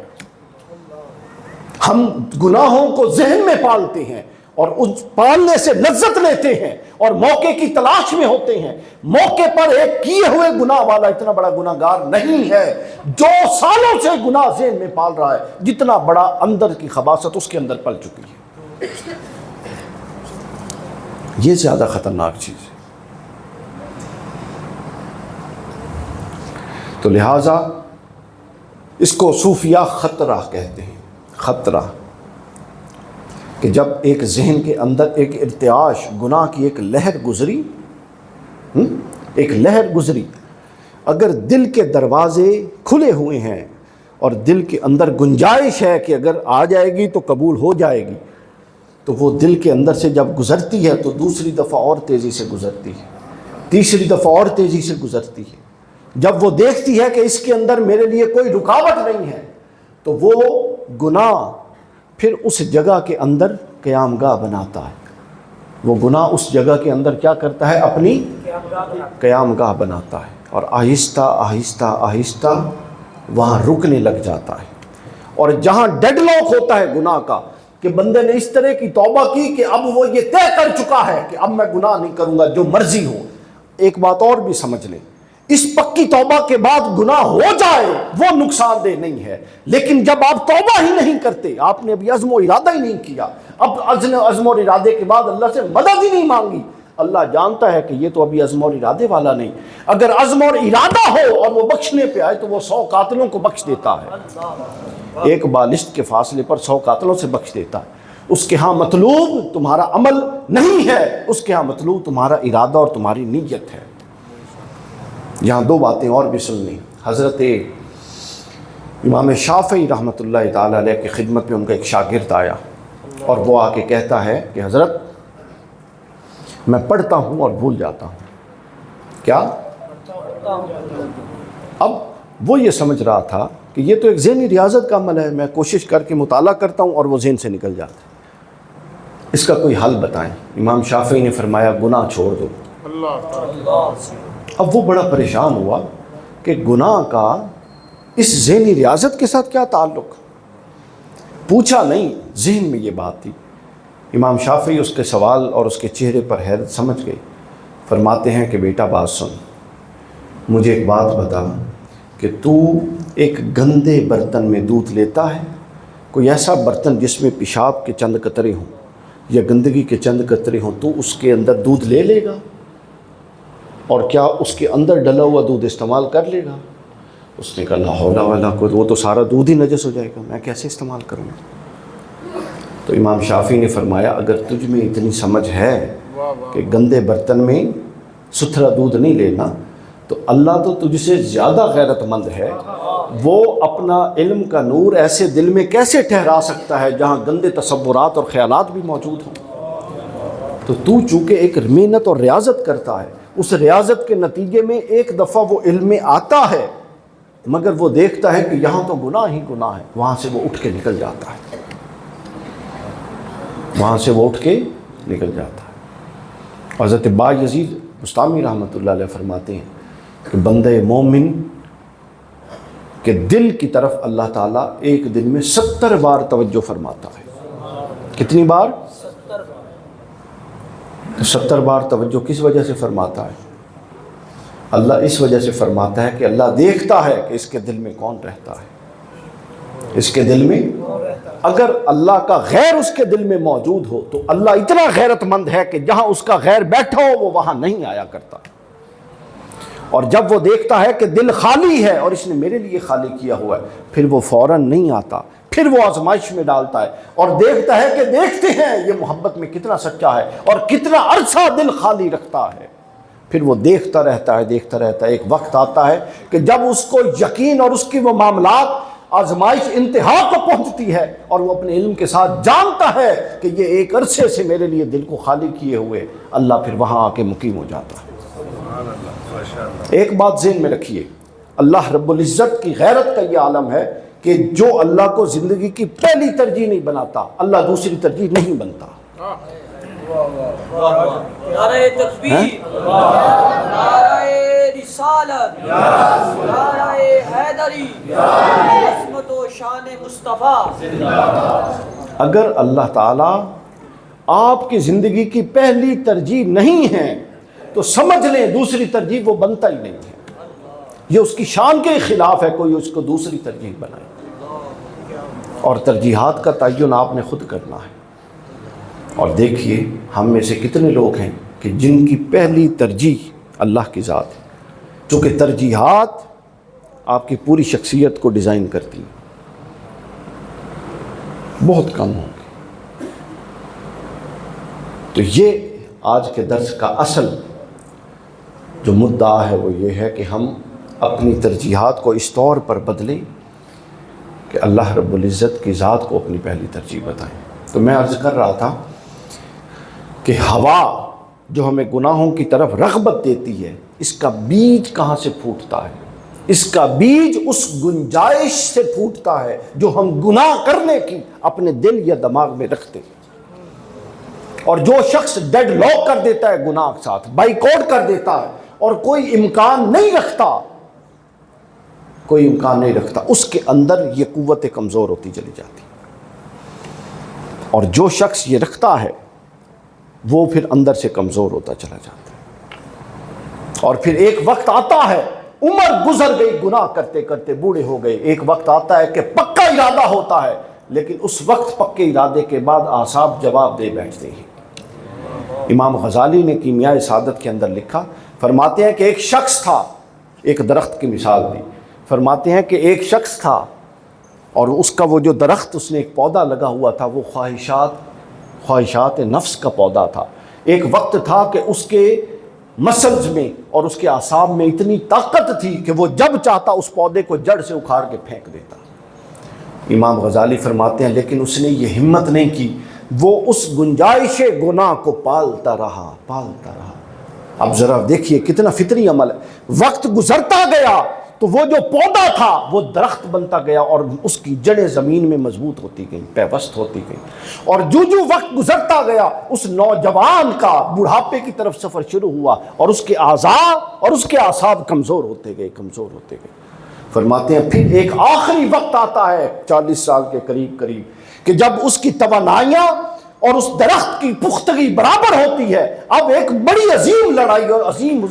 ہم گناہوں کو ذہن میں پالتے ہیں اور اس پالنے سے لذت لیتے ہیں اور موقع کی تلاش میں ہوتے ہیں۔ موقع پر ایک کیے ہوئے گناہ والا اتنا بڑا گناہگار نہیں ہے جو سالوں سے گناہ ذہن میں پال رہا ہے، جتنا بڑا اندر کی خباثت اس کے اندر پل چکی ہے۔ یہ زیادہ خطرناک چیز ہے۔ تو لہٰذا اس کو صوفیہ خطرہ کہتے ہیں، خطرہ، کہ جب ایک ذہن کے اندر ایک ارتعاش، گناہ کی ایک لہر گزری، ایک لہر گزری، اگر دل کے دروازے کھلے ہوئے ہیں اور دل کے اندر گنجائش ہے کہ اگر آ جائے گی تو قبول ہو جائے گی، تو وہ دل کے اندر سے جب گزرتی ہے تو دوسری دفعہ اور تیزی سے گزرتی ہے، تیسری دفعہ اور تیزی سے گزرتی ہے۔ جب وہ دیکھتی ہے کہ اس کے اندر میرے لیے کوئی رکاوٹ نہیں ہے تو وہ گناہ پھر اس جگہ کے اندر قیام گاہ بناتا ہے، وہ گناہ اس جگہ کے اندر کیا کرتا ہے؟ اپنی قیام گاہ بناتا ہے، اور آہستہ آہستہ آہستہ وہاں رکنے لگ جاتا ہے۔ اور جہاں ڈیڈ لاک ہوتا ہے گناہ کا کہ بندے نے اس طرح کی توبہ کی کہ اب وہ یہ طے کر چکا ہے کہ اب میں گناہ نہیں کروں گا، جو مرضی ہو۔ ایک بات اور بھی سمجھ لیں، اس پکی توبہ کے بعد گناہ ہو جائے وہ نقصان دہ نہیں ہے، لیکن جب آپ توبہ ہی نہیں کرتے، آپ نے ابھی عزم و ارادہ ہی نہیں کیا، اب عزم و ارادے کے بعد اللہ سے مدد ہی نہیں مانگی، اللہ جانتا ہے کہ یہ تو ابھی عزم اور ارادے والا نہیں۔ اگر عزم اور ارادہ ہو اور وہ بخشنے پہ آئے تو وہ 100 قاتلوں کو بخش دیتا ہے، ایک بالشت کے فاصلے پر 100 قاتلوں سے بخش دیتا ہے۔ اس کے ہاں مطلوب تمہارا عمل نہیں ہے، اس کے ہاں مطلوب تمہارا ارادہ اور تمہاری نیت ہے۔ یہاں دو باتیں اور بھی سننی۔ حضرت امام شافعی رحمۃ اللہ تعالی علیہ کی خدمت میں ان کا ایک شاگرد آیا اور وہ آ کے کہتا ہے کہ حضرت میں پڑھتا ہوں اور بھول جاتا ہوں۔ کیا؟ اب وہ یہ سمجھ رہا تھا کہ یہ تو ایک ذہنی ریاضت کا عمل ہے، میں کوشش کر کے مطالعہ کرتا ہوں اور وہ ذہن سے نکل جاتا ہے، اس کا کوئی حل بتائیں۔ امام شافعی نے فرمایا گناہ چھوڑ دو۔ اب وہ بڑا پریشان ہوا کہ گناہ کا اس ذہنی ریاضت کے ساتھ کیا تعلق؟ پوچھا نہیں، ذہن میں یہ بات تھی۔ امام شافعی اس کے سوال اور اس کے چہرے پر حیرت سمجھ گئی، فرماتے ہیں کہ بیٹا بات سن، مجھے ایک بات بتا کہ تو ایک گندے برتن میں دودھ لیتا ہے، کوئی ایسا برتن جس میں پیشاب کے چند قطرے ہوں یا گندگی کے چند قطرے ہوں، تو اس کے اندر دودھ لے لے گا اور کیا اس کے اندر ڈلا ہوا دودھ استعمال کر لے گا؟ اس نے کہا لا حول ولا قوت، وہ تو سارا دودھ ہی نجس ہو جائے گا، میں کیسے استعمال کروں گا؟ تو امام شافعی نے فرمایا اگر تجھ میں اتنی سمجھ ہے کہ گندے برتن میں ستھرا دودھ نہیں لینا، تو اللہ تو تجھ سے زیادہ غیرت مند ہے، وہ اپنا علم کا نور ایسے دل میں کیسے ٹھہرا سکتا ہے جہاں گندے تصورات اور خیالات بھی موجود ہوں؟ تو چونکہ ایک محنت اور ریاضت کرتا ہے، اس ریاضت کے نتیجے میں ایک دفعہ وہ علم میں آتا ہے، مگر وہ دیکھتا ہے کہ یہاں تو گناہ ہی گناہ ہے، وہاں سے وہ اٹھ کے نکل جاتا ہے، وہاں سے وہ اٹھ کے نکل جاتا ہے۔ حضرت بایزید بسطامی رحمۃ اللہ علیہ فرماتے ہیں کہ بندہ مومن کے دل کی طرف اللہ تعالیٰ ایک دن میں 70 بار توجہ فرماتا ہے۔ کتنی بار؟ 70 بار توجہ کس وجہ سے فرماتا ہے؟ اللہ اس وجہ سے فرماتا ہے کہ اللہ دیکھتا ہے کہ اس کے دل میں کون رہتا ہے، اس کے دل میں اگر اللہ کا غیر اس کے دل میں موجود ہو تو اللہ اتنا غیرت مند ہے کہ جہاں اس کا غیر بیٹھا ہو وہ وہاں نہیں آیا کرتا، اور جب وہ دیکھتا ہے کہ دل خالی ہے اور اس نے میرے لیے خالی کیا ہوا ہے، پھر وہ فوراً نہیں آتا، پھر وہ آزمائش میں ڈالتا ہے اور دیکھتا ہے کہ دیکھتے ہیں یہ محبت میں کتنا سچا ہے اور کتنا عرصہ دل خالی رکھتا ہے، پھر وہ دیکھتا رہتا ہے دیکھتا رہتا ہے۔ ایک وقت آتا ہے کہ جب اس کو یقین اور اس کی وہ معاملات آزمائش انتہا کو پہنچتی ہے اور وہ اپنے علم کے ساتھ جانتا ہے کہ یہ ایک عرصے سے میرے لیے دل کو خالی کیے ہوئے، اللہ پھر وہاں آ کے مقیم ہو جاتا ہے۔ ایک بات ذہن میں رکھیے، اللہ رب العزت کی غیرت کا یہ عالم ہے کہ جو اللہ کو زندگی کی پہلی ترجیح نہیں بناتا، اللہ دوسری ترجیح نہیں بنتا۔ نعرہ تکبیر، نعرہ رسالت، نعرہ حیدری، عظمت و شان مصطفیٰ۔ اگر اللہ تعالیٰ آپ کی زندگی کی پہلی ترجیح نہیں ہے تو سمجھ لیں دوسری ترجیح وہ بنتا ہی نہیں ہے، یہ اس کی شان کے خلاف ہے کوئی اس کو دوسری ترجیح بنائے، اور ترجیحات کا تعین آپ نے خود کرنا ہے۔ اور دیکھیے ہم میں سے کتنے لوگ ہیں کہ جن کی پہلی ترجیح اللہ کی ذات ہے، چونکہ ترجیحات آپ کی پوری شخصیت کو ڈیزائن کرتی ہیں، بہت کم ہوں گے۔ تو یہ آج کے درس کا اصل جو مدعا ہے وہ یہ ہے کہ ہم اپنی ترجیحات کو اس طور پر بدلیں کہ اللہ رب العزت کی ذات کو اپنی پہلی ترجیح بتائیں۔ تو میں عرض کر رہا تھا کہ ہوا جو ہمیں گناہوں کی طرف رغبت دیتی ہے، اس کا بیج کہاں سے پھوٹتا ہے؟ اس کا بیج اس گنجائش سے پھوٹتا ہے جو ہم گناہ کرنے کی اپنے دل یا دماغ میں رکھتے ہیں۔ اور جو شخص ڈیڈ لاک کر دیتا ہے گناہ کے ساتھ، بائیکاٹ کر دیتا ہے اور کوئی امکان نہیں رکھتا، اس کے اندر یہ قوت کمزور ہوتی چلی جاتی۔ اور جو شخص یہ رکھتا ہے وہ پھر اندر سے کمزور ہوتا چلا جاتا ہے۔ اور پھر ایک وقت آتا ہے، عمر گزر گئی گناہ کرتے کرتے بوڑھے ہو گئے، ایک وقت آتا ہے کہ پکا ارادہ ہوتا ہے، لیکن اس وقت پکے ارادے کے بعد اعصاب جواب دے بیٹھتے ہیں۔ امام غزالی نے کیمیاء سعادت کے اندر لکھا، فرماتے ہیں کہ ایک شخص تھا، ایک درخت کی مثال دی، فرماتے ہیں کہ ایک شخص تھا اور اس کا وہ جو درخت اس نے ایک پودا لگا ہوا تھا وہ خواہشات نفس کا پودا تھا۔ ایک وقت تھا کہ اس کے مسلز میں اور اس کے اعصاب میں اتنی طاقت تھی کہ وہ جب چاہتا اس پودے کو جڑ سے اکھاڑ کے پھینک دیتا۔ امام غزالی فرماتے ہیں لیکن اس نے یہ ہمت نہیں کی، وہ اس گنجائش گناہ کو پالتا رہا۔ اب ذرا دیکھیے کتنا فطری عمل ہے، وقت گزرتا گیا تو وہ جو پودا تھا وہ درخت بنتا گیا اور اس کی جڑیں زمین میں مضبوط ہوتی گئیں، پیوست ہوتی گئیں، اور جو وقت گزرتا گیا اس نوجوان کا بڑھاپے کی طرف سفر شروع ہوا اور اس کے اعضاء اور اس کے اعصاب کمزور ہوتے گئے۔ فرماتے ہیں پھر ایک آخری وقت آتا ہے 40 سال کے قریب کہ جب اس کی توانائیاں اور اس درخت کی پختگی برابر ہوتی ہے، اب ایک بڑی عظیم لڑائی اور عظیم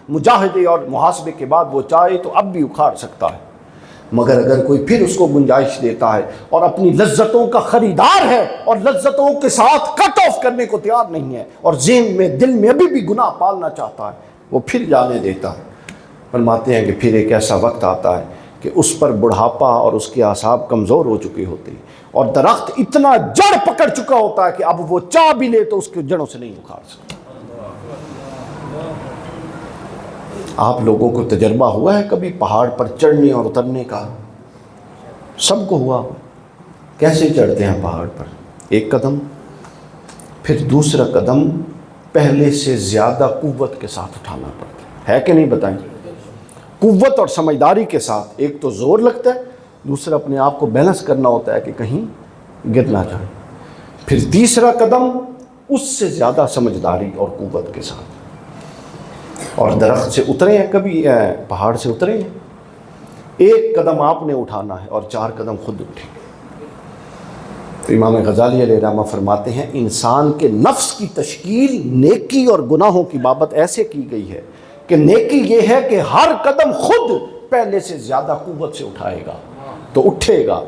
مجاہدے اور محاسبے کے بعد وہ چاہے تو اب بھی اکھاڑ سکتا ہے، مگر اگر کوئی پھر اس کو گنجائش دیتا ہے اور اپنی لذتوں کا خریدار ہے اور لذتوں کے ساتھ کٹ آف کرنے کو تیار نہیں ہے اور ذہن میں دل میں ابھی بھی گناہ پالنا چاہتا ہے، وہ پھر جانے دیتا ہے۔ فرماتے ہیں کہ پھر ایک ایسا وقت آتا ہے کہ اس پر بڑھاپا اور اس کے اعصاب کمزور ہو چکے ہوتے ہیں اور درخت اتنا جڑ پکڑ چکا ہوتا ہے کہ اب وہ چاہ بھی لے تو اس کے جڑوں سے نہیں اکھاڑ سکتا۔ آپ لوگوں کو تجربہ ہوا ہے کبھی پہاڑ پر چڑھنے اور اترنے کا؟ سب کو ہوا۔ کیسے چڑھتے ہیں پہاڑ پر؟ ایک قدم، پھر دوسرا قدم پہلے سے زیادہ قوت کے ساتھ اٹھانا پڑتا ہے کہ نہیں؟ بتائیں، قوت اور سمجھداری کے ساتھ۔ ایک تو زور لگتا ہے، دوسرا اپنے آپ کو بیلنس کرنا ہوتا ہے کہ کہیں گر نہ جائے۔ پھر تیسرا قدم اس سے زیادہ سمجھداری اور قوت کے ساتھ۔ اور درخت سے اترے ہیں کبھی، پہاڑ سے اترے ہیں، ایک قدم آپ نے اٹھانا ہے اور 4 قدم خود اٹھیں۔ تو امام غزالی علیہ الرحمہ فرماتے ہیں انسان کے نفس کی تشکیل نیکی اور گناہوں کی بابت ایسے کی گئی ہے کہ نیکی یہ ہے کہ ہر قدم خود پہلے سے زیادہ قوت سے اٹھائے گا تو اٹھے گا،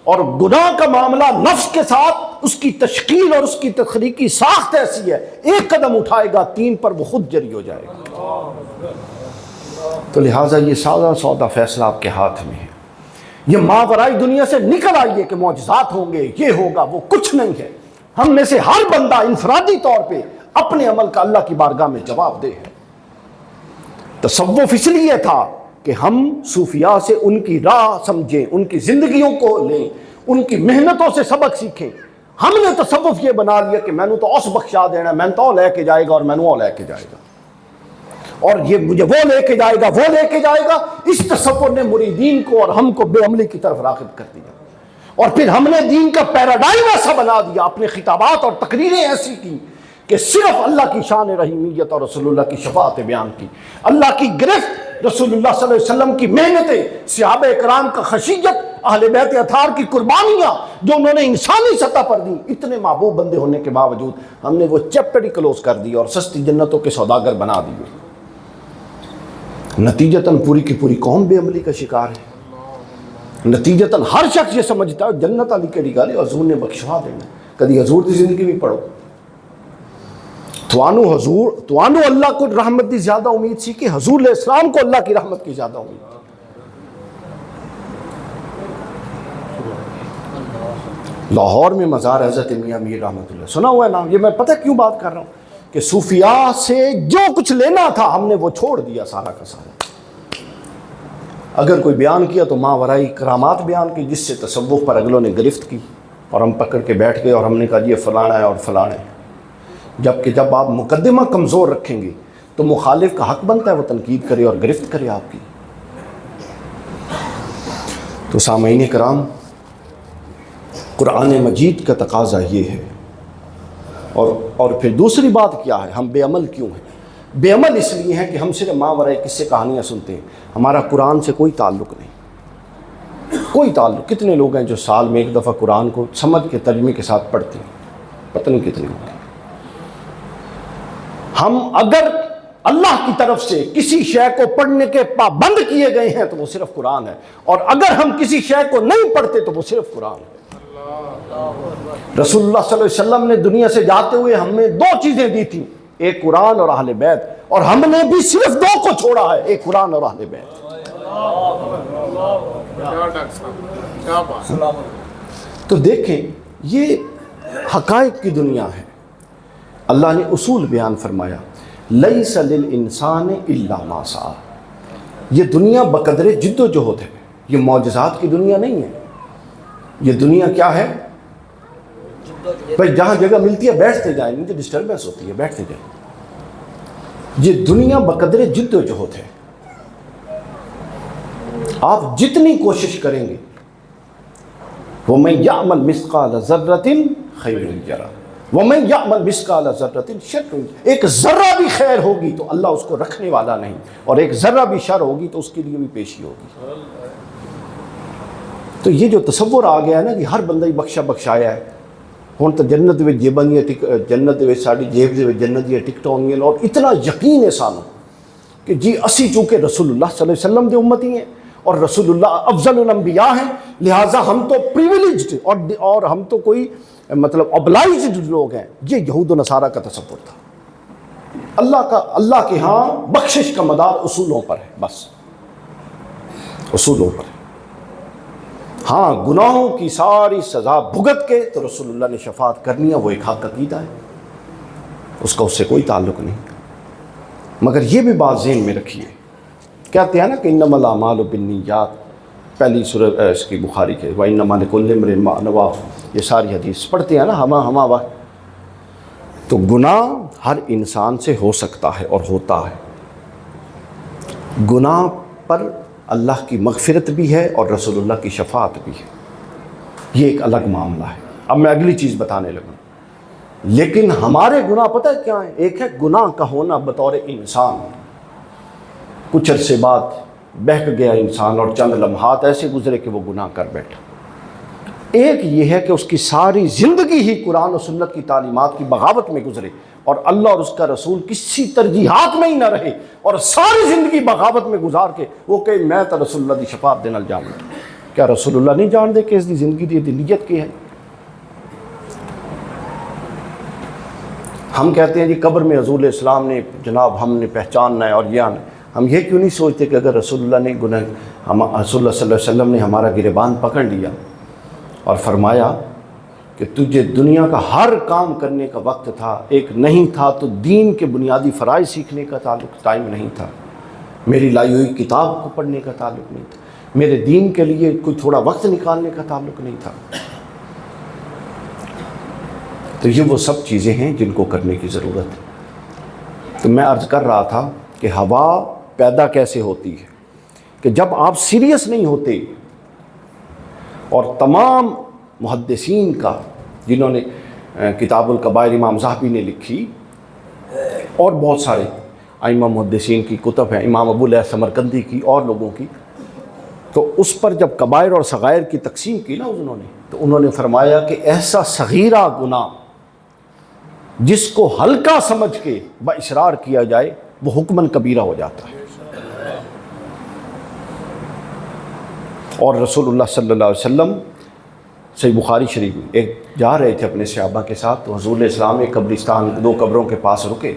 اور گناہ کا معاملہ نفس کے ساتھ اس کی تشکیل اور اس کی تخلیقی ساخت ایسی ہے، ایک قدم اٹھائے گا 3 پر وہ خود جری ہو جائے گا۔ تو لہٰذا یہ سادہ سودا فیصلہ آپ کے ہاتھ میں ہے۔ یہ ماورائی دنیا سے نکل آئیے کہ معجزات ہوں گے، یہ ہوگا، وہ کچھ نہیں ہے۔ ہم میں سے ہر بندہ انفرادی طور پہ اپنے عمل کا اللہ کی بارگاہ میں جواب دہ ہے۔ تصوف اس لیے تھا کہ ہم صوفیاء سے ان کی راہ سمجھیں، ان کی زندگیوں کو لیں، ان کی محنتوں سے سبق سیکھیں۔ ہم نے تصوف یہ بنا لیا کہ میں نے تو اس بخشا دینا، میں نے تو لے کے جائے گا اور میں نے وہ لے کے جائے گا، اور یہ مجھے وہ لے کے جائے گا، وہ لے کے جائے گا۔ اس تصور نے مریدین کو اور ہم کو بے عملی کی طرف راغب کر دیا، اور پھر ہم نے دین کا پیراڈائم ایسا بنا دیا، اپنے خطابات اور تقریریں ایسی کی کہ صرف اللہ کی شان رحیمیت اور رسول اللہ کی شفاعت بیان کی، اللہ کی گرفت، رسول اللہ صلی اللہ علیہ وسلم کی محنتیں، صحابہ کرام کا خشیت، اہل بیت اطہار کی قربانیاں جو انہوں نے انسانی سطح پر دی۔ اتنے محبوب بندے ہونے کے باوجود ہم نے وہ چیپٹر ہی کلوز کر دی اور سستی جنتوں کے سوداگر بنا دیے۔ نتیجتاً پوری کی پوری قوم بے عملی کا شکار ہے۔ نتیجتاً ہر شخص یہ سمجھتا ہے جنت علی کیڑی گل ہے، حضور نے بخشوا دینا۔ کدی حضور کی زندگی بھی پڑھو، توانو اللہ کو رحمت کی زیادہ امید سی کہ حضور علیہ السلام کو اللہ کی رحمت کی زیادہ امید تھی۔ لاہور میں مزار حضرت میاں میر رحمۃ اللہ، سنا ہوا ہے نام؟ یہ میں پتہ کیوں بات کر رہا ہوں کہ صوفیاء سے جو کچھ لینا تھا ہم نے وہ چھوڑ دیا سارا کا سارا۔ اگر کوئی بیان کیا تو ماورائی کرامات بیان کی جس سے تصوف پر اگلوں نے گرفت کی، اور ہم پکڑ کے بیٹھ گئے اور ہم نے کہا یہ فلانا ہے اور فلانا ہے۔ جبکہ جب آپ مقدمہ کمزور رکھیں گے تو مخالف کا حق بنتا ہے وہ تنقید کرے اور گرفت کرے آپ کی۔ تو سامعین کرام، قرآن مجید کا تقاضا یہ ہے۔ اور پھر دوسری بات کیا ہے، ہم بے عمل کیوں ہیں؟ بے عمل اس لیے ہیں کہ ہم صرف ماورائے قصے کہانیاں سنتے ہیں، ہمارا قرآن سے کوئی تعلق نہیں، کوئی تعلق۔ کتنے لوگ ہیں جو سال میں ایک دفعہ قرآن کو سمجھ کے ترجمے کے ساتھ پڑھتے ہیں؟ پتہ نہیں کتنے لوگ ہیں۔ ہم اگر اللہ کی طرف سے کسی شے کو پڑھنے کے پابند کیے گئے ہیں تو وہ صرف قرآن ہے، اور اگر ہم کسی شے کو نہیں پڑھتے تو وہ صرف قرآن ہے۔ رسول اللہ صلی اللہ علیہ وسلم نے دنیا سے جاتے ہوئے ہمیں دو چیزیں دی تھیں، ایک قرآن اور اہل بیت، اور ہم نے بھی صرف دو کو چھوڑا ہے، ایک قرآن اور اہل بیت۔ تو دیکھیں یہ حقائق کی دنیا ہے۔ اللہ نے اصول بیان فرمایا، لیس للانسان الا ما سعی۔ یہ دنیا بقدر جد و جہد ہے، یہ معجزات کی دنیا نہیں ہے۔ یہ دنیا کیا ہے؟ بھائی جہاں جگہ ملتی ہے بیٹھتے جائیں، مجھے ڈسٹربنس ہوتی ہے، بیٹھتے جائیں۔ یہ دنیا بقدر جد و جہد ہے، آپ جتنی کوشش کریں گے۔ وَمَن يَعْمَلْ مِثْقَالَ ذَرَّةٍ خَيْرًا يَرَهُ وَمَن يَعْمَلْ مِثْقَالَ ذَرَّةٍ شَرًّا۔ ایک ذرہ بھی خیر ہوگی تو اللہ اس کو رکھنے والا نہیں، اور ایک ذرہ بھی شر ہوگی تو اس کے لیے بھی پیشی ہوگی۔ تو یہ جو تصور آ گیا ہے نا کہ ہر بندہ ہی بخشا بخشایا ہے، ہن تو جنت وچ جیباں دیاں جنت وچ ساڈی جیب دے وچ جنت دیاں ٹکٹاں ہونگیاں، اور اتنا یقین ہے سانوں کہ جی اسی چونکہ رسول اللہ صلی اللہ علیہ وسلم دے امتی ہیں اور رسول اللہ افضل الانبیاء ہیں، لہٰذا ہم تو پریویلیجڈ اور ہم تو کوئی مطلب obliged لوگ ہیں۔ یہ یہود و نصارہ کا تصور تھا۔ اللہ کے ہاں بخشش کا مدار اصولوں پر ہے، بس اصولوں پر ہے۔ ہاں گناہوں کی ساری سزا بھگت کے تو رسول اللہ نے شفاعت کرنی ہے، وہ ایک حق عقیدہ ہے، اس کا اس سے کوئی تعلق نہیں۔ مگر یہ بھی بات ذہن میں رکھیے، کہتے ہیں نا کہ انما الاعمال بالنیات، پہلی سورہ اس کی بخاری کے وانما لکل امرئ ما نویٰ، یہ ساری حدیث پڑھتے ہیں نا ہما وقت۔ تو گناہ ہر انسان سے ہو سکتا ہے اور ہوتا ہے، گناہ پر اللہ کی مغفرت بھی ہے اور رسول اللہ کی شفاعت بھی ہے، یہ ایک الگ معاملہ ہے۔ اب میں اگلی چیز بتانے لگوں، لیکن ہمارے گناہ پتہ ہے کیا ہیں؟ ایک ہے گناہ کا ہونا بطور انسان، کچھ عرصے بعد بہک گیا انسان اور چند لمحات ایسے گزرے کہ وہ گناہ کر بیٹھا۔ ایک یہ ہے کہ اس کی ساری زندگی ہی قرآن و سنت کی تعلیمات کی بغاوت میں گزرے اور اللہ اور اس کا رسول کسی ترجیحات میں ہی نہ رہے، اور ساری زندگی بغاوت میں گزار کے وہ کہ میں تو رسول اللہ دی شفاعت دینا جانوں۔ کیا رسول اللہ نہیں جان دے کہ اس دی زندگی دی نیت کی ہے؟ ہم کہتے ہیں جی قبر میں حضور اسلام نے جناب ہم نے پہچاننا ہے اور یہ آنا، ہم یہ کیوں نہیں سوچتے کہ اگر رسول اللہ نے رسول اللہ صلی اللہ علیہ وسلم نے ہمارا گریبان پکڑ لیا اور فرمایا کہ تجھے دنیا کا ہر کام کرنے کا وقت تھا، ایک نہیں تھا تو دین کے بنیادی فرائض سیکھنے کا تعلق ٹائم نہیں تھا، میری لائی ہوئی کتاب کو پڑھنے کا تعلق نہیں تھا، میرے دین کے لیے کوئی تھوڑا وقت نکالنے کا تعلق نہیں تھا۔ تو یہ وہ سب چیزیں ہیں جن کو کرنے کی ضرورت ہے۔ تو میں عرض کر رہا تھا کہ ہوا پیدا کیسے ہوتی ہے کہ جب آپ سیریس نہیں ہوتے، اور تمام محدثین کا جنہوں نے کتاب الکبائر امام ذہبی نے لکھی اور بہت سارے ائمہ محدثین کی کتب ہیں، امام ابو الیاس سمرقندی کی اور لوگوں کی، تو اس پر جب کبائر اور صغائر کی تقسیم کی نا تو انہوں نے فرمایا کہ ایسا صغیرہ گناہ جس کو ہلکا سمجھ کے باصرار کیا جائے وہ حکماً کبیرہ ہو جاتا ہے۔ اور رسول اللہ صلی اللہ علیہ وسلم صحیح بخاری شریف میں ایک جا رہے تھے اپنے صحابہ کے ساتھ، تو حضور اسلام ایک قبرستان دو قبروں کے پاس رکے،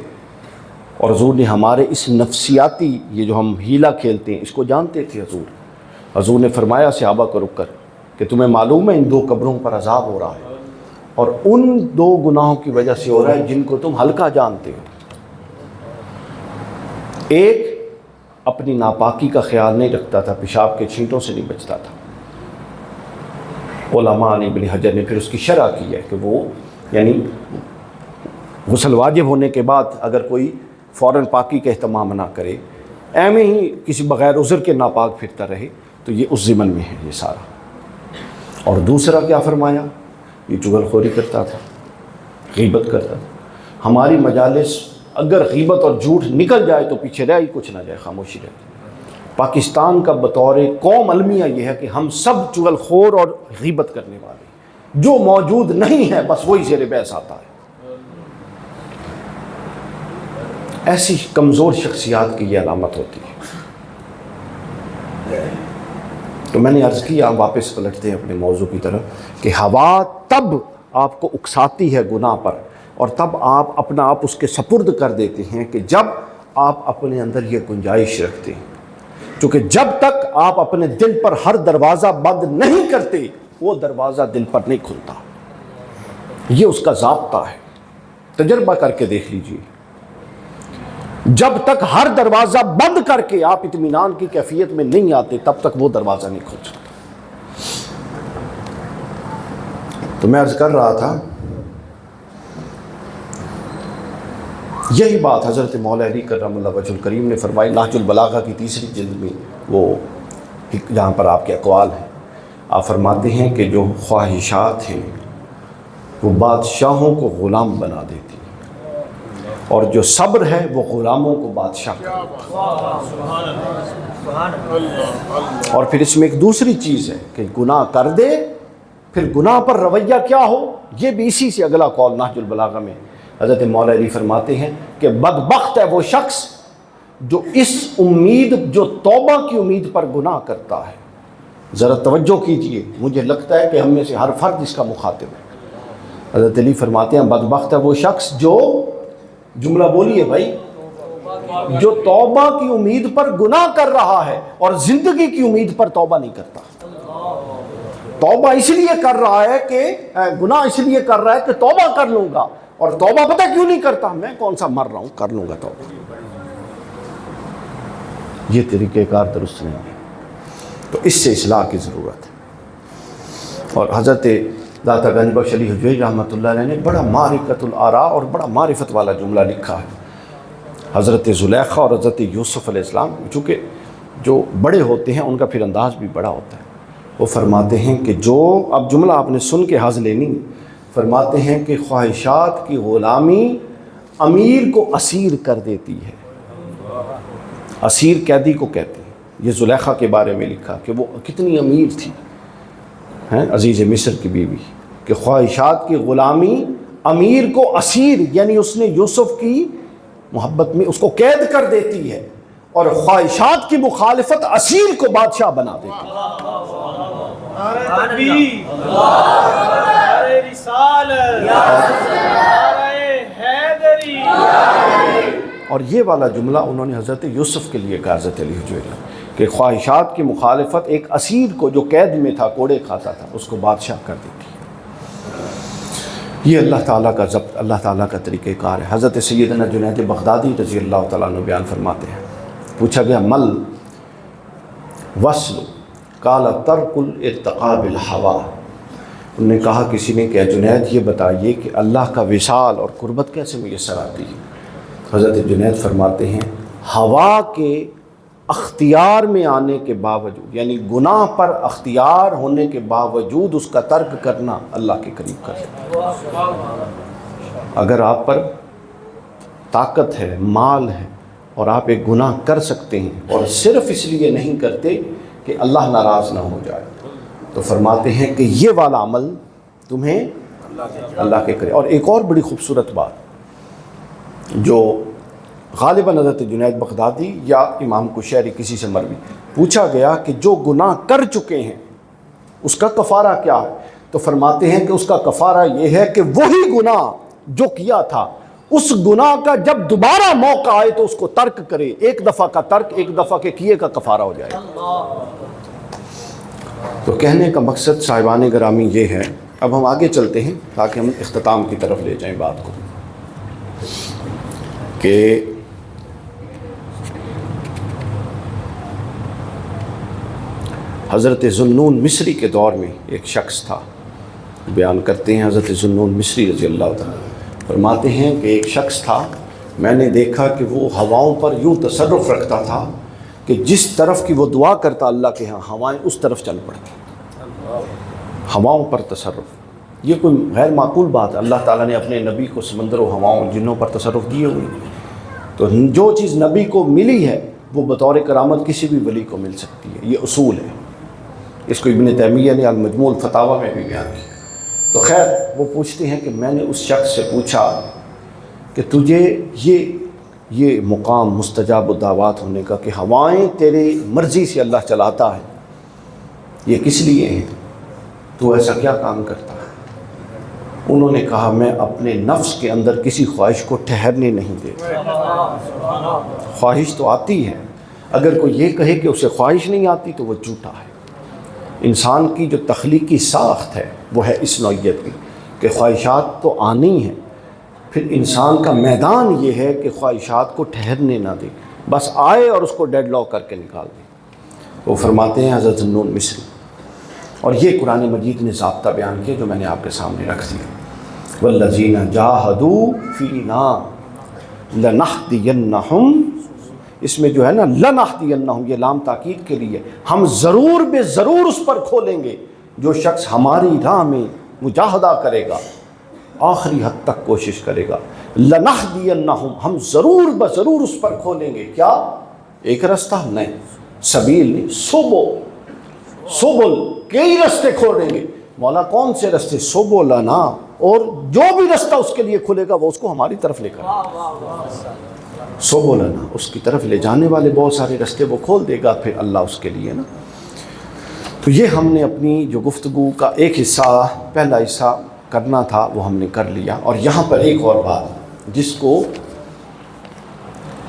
اور حضور نے ہمارے اس نفسیاتی یہ جو ہم ہیلا کھیلتے ہیں اس کو جانتے تھے۔ حضور نے فرمایا صحابہ کو رک کر کہ تمہیں معلوم ہے ان دو قبروں پر عذاب ہو رہا ہے، اور ان دو گناہوں کی وجہ سے ہو رہا ہے جن کو تم ہلکا جانتے ہو۔ ایک اپنی ناپاکی کا خیال نہیں رکھتا تھا، پیشاب کے چھینٹوں سے نہیں بچتا تھا۔ علماء نے ابن حجر نے پھر اس کی شرح کی ہے کہ وہ یعنی غسل واجب ہونے کے بعد اگر کوئی فوراً پاکی کا اہتمام نہ کرے، ایویں ہی کسی بغیر عذر کے ناپاک پھرتا رہے، تو یہ اس ضمن میں ہے یہ سارا۔ اور دوسرا کیا فرمایا؟ یہ چغل خوری کرتا تھا، غیبت کرتا تھا۔ ہماری مجالس اگر غیبت اور جھوٹ نکل جائے تو پیچھے رہ ہی کچھ نہ جائے، خاموشی رہتی۔ پاکستان کا بطور قوم المیہ یہ ہے کہ ہم سب چغل خور اور غیبت کرنے والے، جو موجود نہیں ہے بس وہی زیر بحث آتا ہے۔ ایسی کمزور شخصیات کی یہ علامت ہوتی ہے۔ تو میں نے عرض کیا، واپس پلٹتے ہیں اپنے موضوع کی طرف، کہ ہوا تب آپ کو اکساتی ہے گناہ پر، اور تب آپ اپنا آپ اس کے سپرد کر دیتے ہیں کہ جب آپ اپنے اندر یہ گنجائش رکھتے ہیں۔ چونکہ جب تک آپ اپنے دل پر ہر دروازہ بند نہیں کرتے، وہ دروازہ دل پر نہیں کھلتا۔ یہ اس کا ضابطہ ہے، تجربہ کر کے دیکھ لیجئے۔ جب تک ہر دروازہ بند کر کے آپ اطمینان کی کیفیت میں نہیں آتے، تب تک وہ دروازہ نہیں کھل سکتا۔ تو میں عرض کر رہا تھا، یہی بات حضرت مولا علی کرم اللہ وجہ الکریم نے فرمائی نہج البلاغہ کی 3ری جلد میں، وہ جہاں پر آپ کے اقوال ہیں۔ آپ فرماتے ہیں کہ جو خواہشات ہیں وہ بادشاہوں کو غلام بنا دیتی ہیں، اور جو صبر ہے وہ غلاموں کو بادشاہ کر دیتا ہے۔ اور پھر اس میں ایک دوسری چیز ہے کہ گناہ کر دے، پھر گناہ پر رویہ کیا ہو، یہ بھی اسی سے اگلا قول نہج البلاغہ میں حضرت مولا علی فرماتے ہیں کہ بدبخت ہے وہ شخص جو اس امید، جو توبہ کی امید پر گناہ کرتا ہے۔ ذرا توجہ کیجئے، مجھے لگتا ہے کہ ہم میں سے ہر فرد اس کا مخاطب ہے۔ حضرت علی فرماتے ہیں بدبخت ہے وہ شخص جو، جملہ بولیے بھائی، جو توبہ کی امید پر گناہ کر رہا ہے اور زندگی کی امید پر توبہ نہیں کرتا۔ توبہ اس لیے کر رہا ہے کہ گناہ اس لیے کر رہا ہے کہ توبہ کر لوں گا، اور توبہ پتہ کیوں نہیں کرتا؟ میں کون سا مر رہا ہوں، کر لوں گا توبہ۔ یہ طریقہ کار درست نہیں ہے، تو اس سے اصلاح کی ضرورت ہے۔ اور حضرت داتا گنج بخش علی حجویری رحمۃ اللہ علیہ نے بڑا معرفت الآراء اور بڑا معرفت والا جملہ لکھا ہے۔ حضرت زلیخا اور حضرت یوسف علیہ السلام، چونکہ جو بڑے ہوتے ہیں ان کا پھر انداز بھی بڑا ہوتا ہے، وہ فرماتے ہیں کہ جو، اب جملہ آپ نے سن کے حظ لینی، فرماتے ہیں کہ خواہشات کی غلامی امیر کو اسیر کر دیتی ہے۔ اسیر قیدی کو کہتے ہیں۔ یہ زلیخا کے بارے میں لکھا کہ وہ کتنی امیر تھی، عزیز مصر کی بیوی، کہ خواہشات کی غلامی امیر کو اسیر، یعنی اس نے یوسف کی محبت میں اس کو قید کر دیتی ہے، اور خواہشات کی مخالفت اسیر کو بادشاہ بنا دیتی ہے۔ اور یہ والا جملہ انہوں نے حضرت یوسف کے لیے کہا، حضرت علی حجویری، کہ خواہشات کی مخالفت ایک اسیر کو جو قید میں تھا، کوڑے کھاتا تھا، اس کو بادشاہ کر دیتی ہے۔ یہ اللہ تعالیٰ کا ضبط، اللہ تعالیٰ کا طریقہ کار ہے۔ حضرت سیدنا جنید بغدادی رضی اللہ تعالیٰ عنہ بیان فرماتے ہیں، پوچھا گیا مل وصل، قال ترک الارتقاء بالہوا۔ انہوں نے کہا کسی نے کہ جنید یہ بتائیے کہ اللہ کا وصال اور قربت کیسے میسر آتی ہے؟ حضرت جنید فرماتے ہیں ہوا کے اختیار میں آنے کے باوجود، یعنی گناہ پر اختیار ہونے کے باوجود اس کا ترک کرنا اللہ کے قریب کر دیتا ہے۔ اگر آپ پر طاقت ہے، مال ہے، اور آپ ایک گناہ کر سکتے ہیں اور صرف اس لیے نہیں کرتے کہ اللہ ناراض نہ ہو جائے، تو فرماتے ہیں کہ یہ والا عمل تمہیں اللہ کے قریب۔ اور ایک اور بڑی خوبصورت بات جو غالباً حضرت جنید بغدادی یا امام کشیری کسی سے مروی، پوچھا گیا کہ جو گناہ کر چکے ہیں اس کا کفارہ کیا ہے؟ تو فرماتے ہیں کہ اس کا کفارہ یہ ہے کہ وہی گناہ جو کیا تھا، اس گناہ کا جب دوبارہ موقع آئے تو اس کو ترک کرے۔ ایک دفعہ کا ترک ایک دفعہ کے کیے کا کفارہ ہو جائے۔ تو کہنے کا مقصد صاحبان گرامی یہ ہے، اب ہم آگے چلتے ہیں تاکہ ہم اختتام کی طرف لے جائیں بات کو، کہ حضرت ذوالنون مصری کے دور میں ایک شخص تھا، بیان کرتے ہیں حضرت ذوالنون مصری رضی اللہ تعالیٰ، فرماتے ہیں کہ ایک شخص تھا، میں نے دیکھا کہ وہ ہواؤں پر یوں تصرف رکھتا تھا کہ جس طرف کی وہ دعا کرتا اللہ کے ہاں ہوائیں اس طرف چل پڑتی، ہواؤں پر تصرف۔ یہ کوئی غیر معقول بات ہے، اللہ تعالیٰ نے اپنے نبی کو سمندر و ہواؤں جنوں پر تصرف دیے ہوئے ہیں، تو جو چیز نبی کو ملی ہے وہ بطور کرامت کسی بھی ولی کو مل سکتی ہے، یہ اصول ہے۔ اس کو ابن تیمیہ نے المجموع الفتاویٰ میں بھی بیان کیا۔ تو خیر وہ پوچھتے ہیں کہ میں نے اس شخص سے پوچھا کہ تجھے یہ مقام مستجاب الدعوات ہونے کا کہ ہوائیں تیری مرضی سے اللہ چلاتا ہے، یہ کس لیے ہیں؟ تو ایسا کیا کام کرتا ہے؟ انہوں نے کہا میں اپنے نفس کے اندر کسی خواہش کو ٹھہرنے نہیں دیتا۔ خواہش تو آتی ہے، اگر کوئی یہ کہے کہ اسے خواہش نہیں آتی تو وہ جھوٹا ہے۔ انسان کی جو تخلیقی ساخت ہے وہ ہے اس نوعیت کی کہ خواہشات تو آنی ہیں، پھر انسان کا میدان یہ ہے کہ خواہشات کو ٹھہرنے نہ دے، بس آئے اور اس کو ڈیڈ لاک کر کے نکال دے۔ وہ فرماتے ہیں حضرت ذو مصری، اور یہ قرآن مجید نے ضابطہ بیان کیا جو میں نے آپ کے سامنے رکھ دیا، والذین جاہدوا فینا لنہدینہم، اس میں جو ہے نا لنہدینہم، یہ لام تاکید کے لیے، ہم ضرور بے ضرور اس پر کھولیں گے جو شخص ہماری راہ میں مجاہدہ کرے گا، آخری حد تک کوشش کرے گا۔ لنہدینہم، ہم ضرور بضرور اس پر کھولیں گے، کیا ایک رستہ نہیں، سبیل نہیں، سبل کئی رستے کھولیں گے۔ مولا کون سے رستے؟ سبلنا، اور جو بھی رستہ اس کے لیے کھلے گا وہ اس کو ہماری طرف لے کر سبلنا، اس کی طرف لے جانے والے بہت سارے رستے وہ کھول دے گا پھر اللہ اس کے لیے نا۔ تو یہ ہم نے اپنی جو گفتگو کا ایک حصہ، پہلا حصہ کرنا تھا وہ ہم نے کر لیا۔ اور یہاں پر ایک اور بات جس کو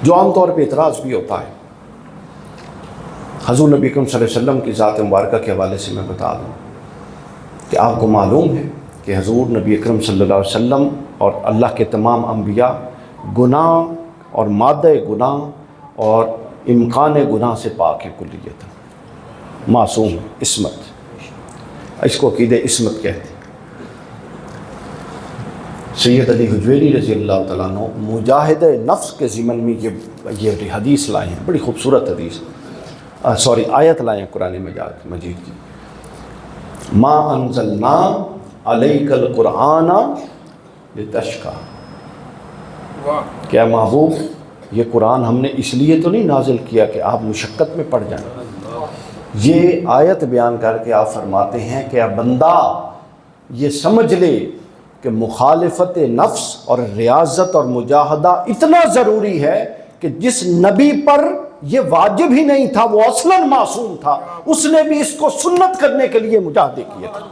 جو عام طور پہ اعتراض بھی ہوتا ہے، حضور نبی اکرم صلی اللہ علیہ وسلم کی ذات مبارکہ کے حوالے سے میں بتا دوں کہ آپ کو معلوم ہے کہ حضور نبی اکرم صلی اللہ علیہ وسلم اور اللہ کے تمام انبیاء گناہ اور مادہ گناہ اور امکان گناہ سے پاک ہیں، کلیت معصوم ہیں، عصمت، اس کو عقیدہ عصمت کہتے ہیں۔ سید علی حجویری رضی اللہ تعالیٰ عنہ مجاہد نفس کے ضمن میں یہ حدیث لائے ہیں، بڑی خوبصورت حدیث، آیت لائے ہیں قرآن مجید کی، ما انزلنا علیک القرآن لتشقی، کیا محبوب یہ قرآن ہم نے اس لیے تو نہیں نازل کیا کہ آپ مشقت میں پڑ جائیں۔ یہ آیت بیان کر کے آپ فرماتے ہیں کہ بندہ یہ سمجھ لے کہ مخالفت نفس اور ریاضت اور مجاہدہ اتنا ضروری ہے کہ جس نبی پر یہ واجب ہی نہیں تھا وہ اصلاً معصوم تھا، اس نے بھی اس کو سنت کرنے کے لیے مجاہدے کیے تھے۔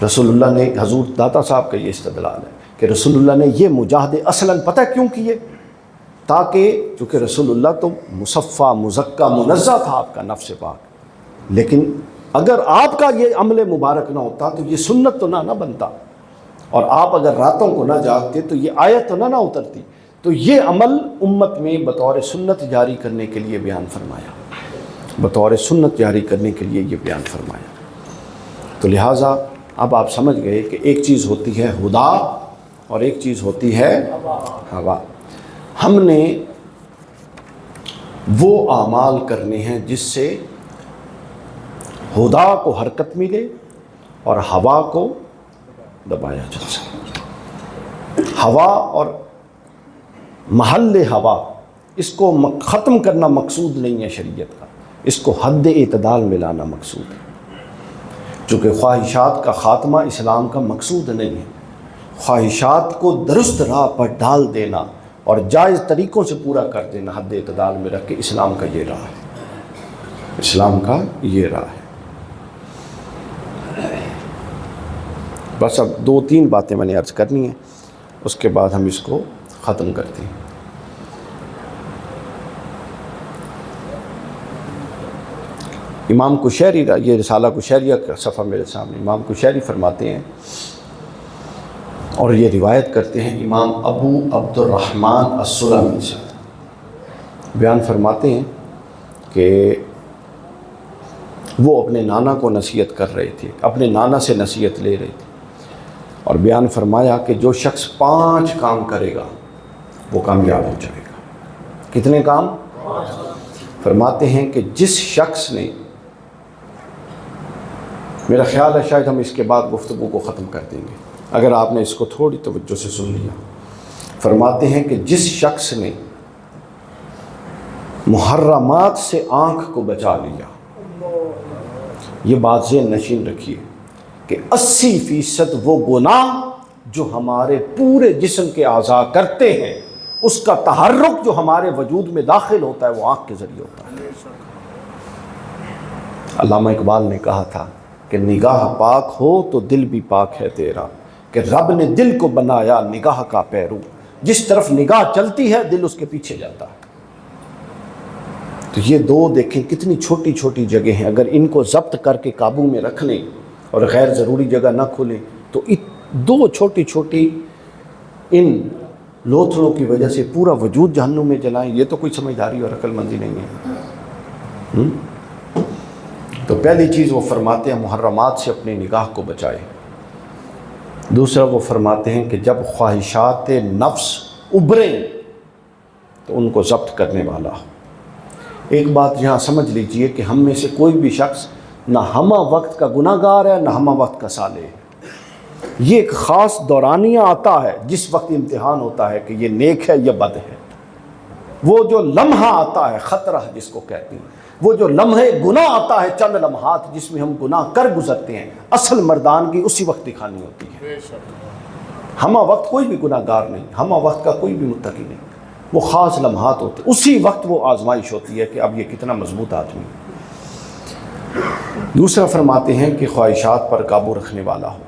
رسول اللہ نے، حضور داتا صاحب کا یہ استدلال ہے کہ رسول اللہ نے یہ مجاہدے اصلاً پتہ کیوں کیے؟ تاکہ چونکہ رسول اللہ تو مصفہ مزکہ منزہ تھا آپ کا نفس پاک، لیکن اگر آپ کا یہ عمل مبارک نہ ہوتا تو یہ سنت تو نہ بنتا، اور آپ اگر راتوں کو نہ جاگتے تو یہ آیت تو نہ اترتی۔ تو یہ عمل امت میں بطور سنت جاری کرنے کے لیے بیان فرمایا، بطور سنت جاری کرنے کے لیے یہ بیان فرمایا۔ تو لہٰذا اب آپ سمجھ گئے کہ ایک چیز ہوتی ہے ہدا اور ایک چیز ہوتی ہے ہوا۔ ہم نے وہ اعمال کرنے ہیں جس سے ہدا کو حرکت ملے اور ہوا کو دبایا جا سکے۔ ہوا اور محل ہوا، اس کو ختم کرنا مقصود نہیں ہے شریعت کا، اس کو حد اعتدال میں لانا مقصود ہے، چونکہ خواہشات کا خاتمہ اسلام کا مقصود نہیں ہے۔ خواہشات کو درست راہ پر ڈال دینا اور جائز طریقوں سے پورا کر دینا حد اعتدال میں رکھ کے، اسلام کا یہ راہ ہے، اسلام کا یہ راہ ہے۔ بس اب 2-3 باتیں میں نے عرض کرنی ہیں، اس کے بعد ہم اس کو ختم کرتے ہیں۔ امام کشیری، یہ رسالہ کشیریہ کا صفحہ میرے سامنے، امام کشیری فرماتے ہیں اور یہ روایت کرتے ہیں امام ابو عبد الرحمن السلمی سے، بیان فرماتے ہیں کہ وہ اپنے نانا کو نصیحت کر رہے تھے، اپنے نانا سے نصیحت لے رہے تھے، اور بیان فرمایا کہ جو شخص 5 کام کرے گا وہ کامیاب ہو جائے گا۔ کتنے کام؟ فرماتے ہیں کہ جس شخص نے، میرا خیال ہے شاید ہم اس کے بعد گفتگو کو ختم کر دیں گے اگر آپ نے اس کو تھوڑی توجہ سے سن لیا۔ فرماتے ہیں کہ جس شخص نے محرمات سے آنکھ کو بچا لیا، یہ بات ذہن نشین رکھیے کہ 80% وہ گناہ جو ہمارے پورے جسم کے اعضاء کرتے ہیں، اس کا تحرک جو ہمارے وجود میں داخل ہوتا ہے وہ آنکھ کے ذریعے ہوتا ہے۔ علامہ اقبال نے کہا تھا کہ نگاہ پاک ہو تو دل بھی پاک ہے تیرا، کہ رب نے دل کو بنایا نگاہ کا پیرو، جس طرف نگاہ چلتی ہے دل اس کے پیچھے جاتا ہے۔ تو یہ 2 دیکھیں کتنی چھوٹی چھوٹی جگہ ہیں، اگر ان کو ضبط کر کے قابو میں رکھ لیں اور غیر ضروری جگہ نہ کھولیں تو 2 چھوٹی چھوٹی ان لوتھڑوں کی وجہ سے پورا وجود جہنم میں جلائیں، یہ تو کوئی سمجھداری اور عقل مندی نہیں ہے۔ تو پہلی چیز وہ فرماتے ہیں محرمات سے اپنی نگاہ کو بچائے۔ دوسرا وہ فرماتے ہیں کہ جب خواہشات نفس ابھریں تو ان کو ضبط کرنے والا ہو۔ ایک بات یہاں سمجھ لیجئے کہ ہم میں سے کوئی بھی شخص نہ ہمہ وقت کا گناہ گار ہے نہ ہمہ وقت کا صالح ہے۔ یہ ایک خاص دورانیہ آتا ہے جس وقت امتحان ہوتا ہے کہ یہ نیک ہے یا بد ہے۔ وہ جو لمحہ آتا ہے خطرہ جس کو کہتے ہیں، وہ جو لمحے گناہ آتا ہے چند لمحات جس میں ہم گناہ کر گزرتے ہیں، اصل مردانگی اسی وقت دکھانی ہوتی ہے۔ ہمہ وقت کوئی بھی گناہ گار نہیں، ہمہ وقت کا کوئی بھی متقی نہیں، وہ خاص لمحات ہوتے ہیں، اسی وقت وہ آزمائش ہوتی ہے کہ اب یہ کتنا مضبوط آدمی ہے۔ دوسرا فرماتے ہیں کہ خواہشات پر قابو رکھنے والا ہو۔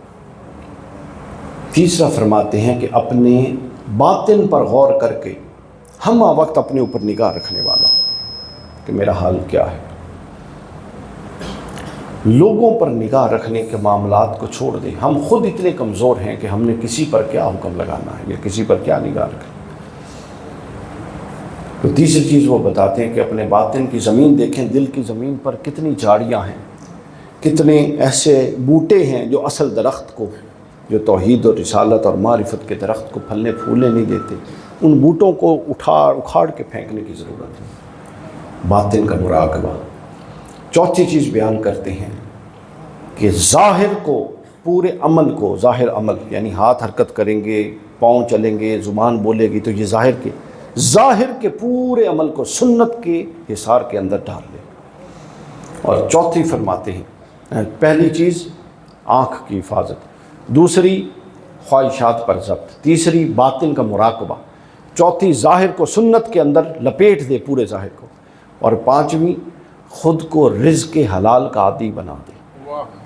تیسرا فرماتے ہیں کہ اپنے باطن پر غور کر کے ہمہ وقت اپنے اوپر نگاہ رکھنے والا ہو کہ میرا حال کیا ہے۔ لوگوں پر نگاہ رکھنے کے معاملات کو چھوڑ دیں، ہم خود اتنے کمزور ہیں کہ ہم نے کسی پر کیا حکم لگانا ہے یا کسی پر کیا نگاہ رکھنا۔ تو تیسری چیز وہ بتاتے ہیں کہ اپنے باطن کی زمین دیکھیں، دل کی زمین پر کتنی جھاڑیاں ہیں، کتنے ایسے بوٹے ہیں جو اصل درخت کو، جو توحید اور رسالت اور معرفت کے درخت کو پھلنے پھولنے نہیں دیتے، ان بوٹوں کو اکھاڑ کے پھینکنے کی ضرورت ہے۔ باطن کا مراقبہ۔ چوتھی چیز بیان کرتے ہیں کہ ظاہر کو، پورے عمل کو، ظاہر عمل یعنی ہاتھ حرکت کریں گے، پاؤں چلیں گے، زبان بولے گی، تو یہ ظاہر کے پورے عمل کو سنت کے حصار کے اندر ڈال لیں۔ اور چوتھی فرماتے ہیں، پہلی چیز آنکھ کی حفاظت، دوسری خواہشات پر ضبط، تیسری باطن کا مراقبہ، چوتھی ظاہر کو سنت کے اندر لپیٹ دے پورے ظاہر کو، اور پانچویں خود کو رزق حلال کا عادی بنا دے۔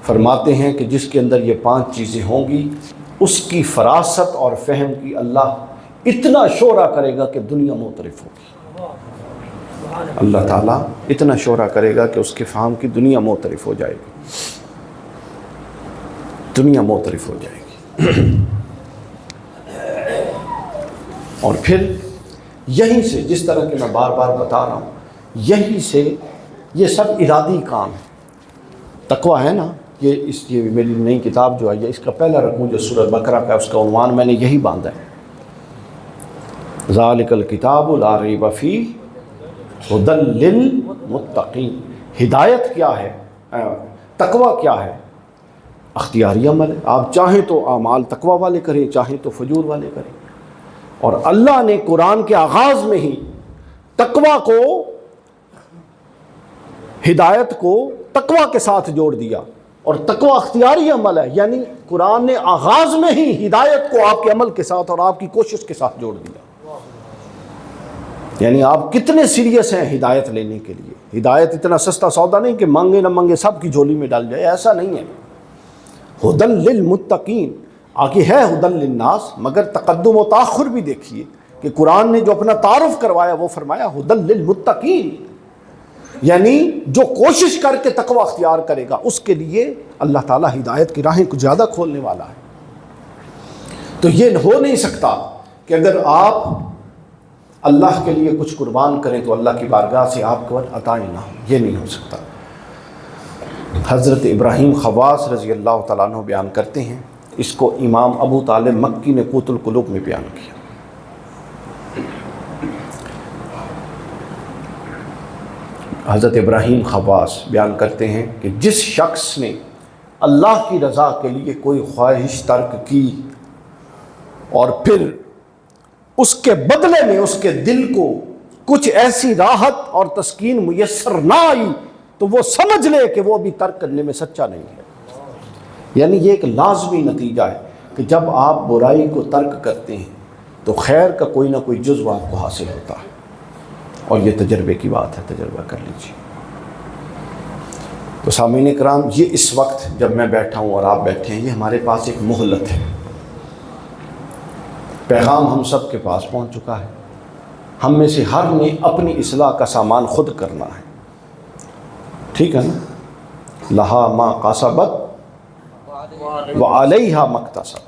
فرماتے ہیں کہ جس کے اندر یہ 5 چیزیں ہوں گی اس کی فراست اور فہم کی اللہ اتنا شعرہ کرے گا کہ دنیا معترف ہوگی۔ اللہ تعالیٰ اتنا شعرہ کرے گا کہ اس کے فہم کی دنیا معترف ہو جائے گی، دنیا معترف ہو جائے گی۔ اور پھر یہیں سے، جس طرح کہ میں بار بار بتا رہا ہوں، یہیں سے یہ سب ارادی کام ہے۔ تقویٰ ہے نا، یہ میری نئی کتاب جو ہے، اس کا پہلا رقم جو سورۃ بقرہ کا ہے، اس کا عنوان میں نے یہی باندھا ہے، ذالک الکتاب لا ریب فیہ ھدی للمتقین۔ ہدایت کیا ہے، تقویٰ کیا ہے؟ اختیاری عمل ہے۔ آپ چاہیں تو اعمال تقویٰ والے کریں، چاہیں تو فجور والے کریں۔ اور اللہ نے قرآن کے آغاز میں ہی تقویٰ کو، ہدایت کو تقویٰ کے ساتھ جوڑ دیا، اور تقویٰ اختیاری عمل ہے، یعنی قرآن نے آغاز میں ہی ہدایت کو آپ کے عمل کے ساتھ اور آپ کی کوشش کے ساتھ جوڑ دیا۔ یعنی آپ کتنے سیریس ہیں ہدایت لینے کے لیے۔ ہدایت اتنا سستا سودا نہیں کہ مانگے نہ مانگے سب کی جھولی میں ڈال جائے، ایسا نہیں ہے۔ ھدی للمتقین، آگے ہے ھدی للناس، مگر تقدم و تاخر بھی دیکھیے کہ قرآن نے جو اپنا تعارف کروایا وہ فرمایا ھدی للمتقین، یعنی جو کوشش کر کے تقوی اختیار کرے گا اس کے لیے اللہ تعالیٰ ہدایت کی راہیں کچھ زیادہ کھولنے والا ہے۔ تو یہ ہو نہیں سکتا کہ اگر آپ اللہ کے لیے کچھ قربان کریں تو اللہ کی بارگاہ سے آپ کو عطائیں نہ ہو، یہ نہیں ہو سکتا۔ حضرت ابراہیم خواص رضی اللہ تعالیٰ عنہ بیان کرتے ہیں اس کو امام ابو طالب مکی نے قوت القلوب میں بیان کیا۔ حضرت ابراہیم خواص بیان کرتے ہیں کہ جس شخص نے اللہ کی رضا کے لیے کوئی خواہش ترک کی اور پھر اس کے بدلے میں اس کے دل کو کچھ ایسی راحت اور تسکین میسر نہ آئی تو وہ سمجھ لے کہ وہ ابھی ترک کرنے میں سچا نہیں ہے۔ یعنی یہ ایک لازمی نتیجہ ہے کہ جب آپ برائی کو ترک کرتے ہیں تو خیر کا کوئی نہ کوئی جزو آپ کو حاصل ہوتا ہے، اور یہ تجربے کی بات ہے، تجربہ کر لیجیے۔ تو سامعین کرام، یہ اس وقت جب میں بیٹھا ہوں اور آپ بیٹھے ہیں، یہ ہمارے پاس ایک مہلت ہے۔ پیغام ہم سب کے پاس پہنچ چکا ہے، ہم میں سے ہر نے اپنی اصلاح کا سامان خود کرنا ہے، ٹھیک ہے نا؟ لہا ما قصبت وعلیہا ما اکتسبت،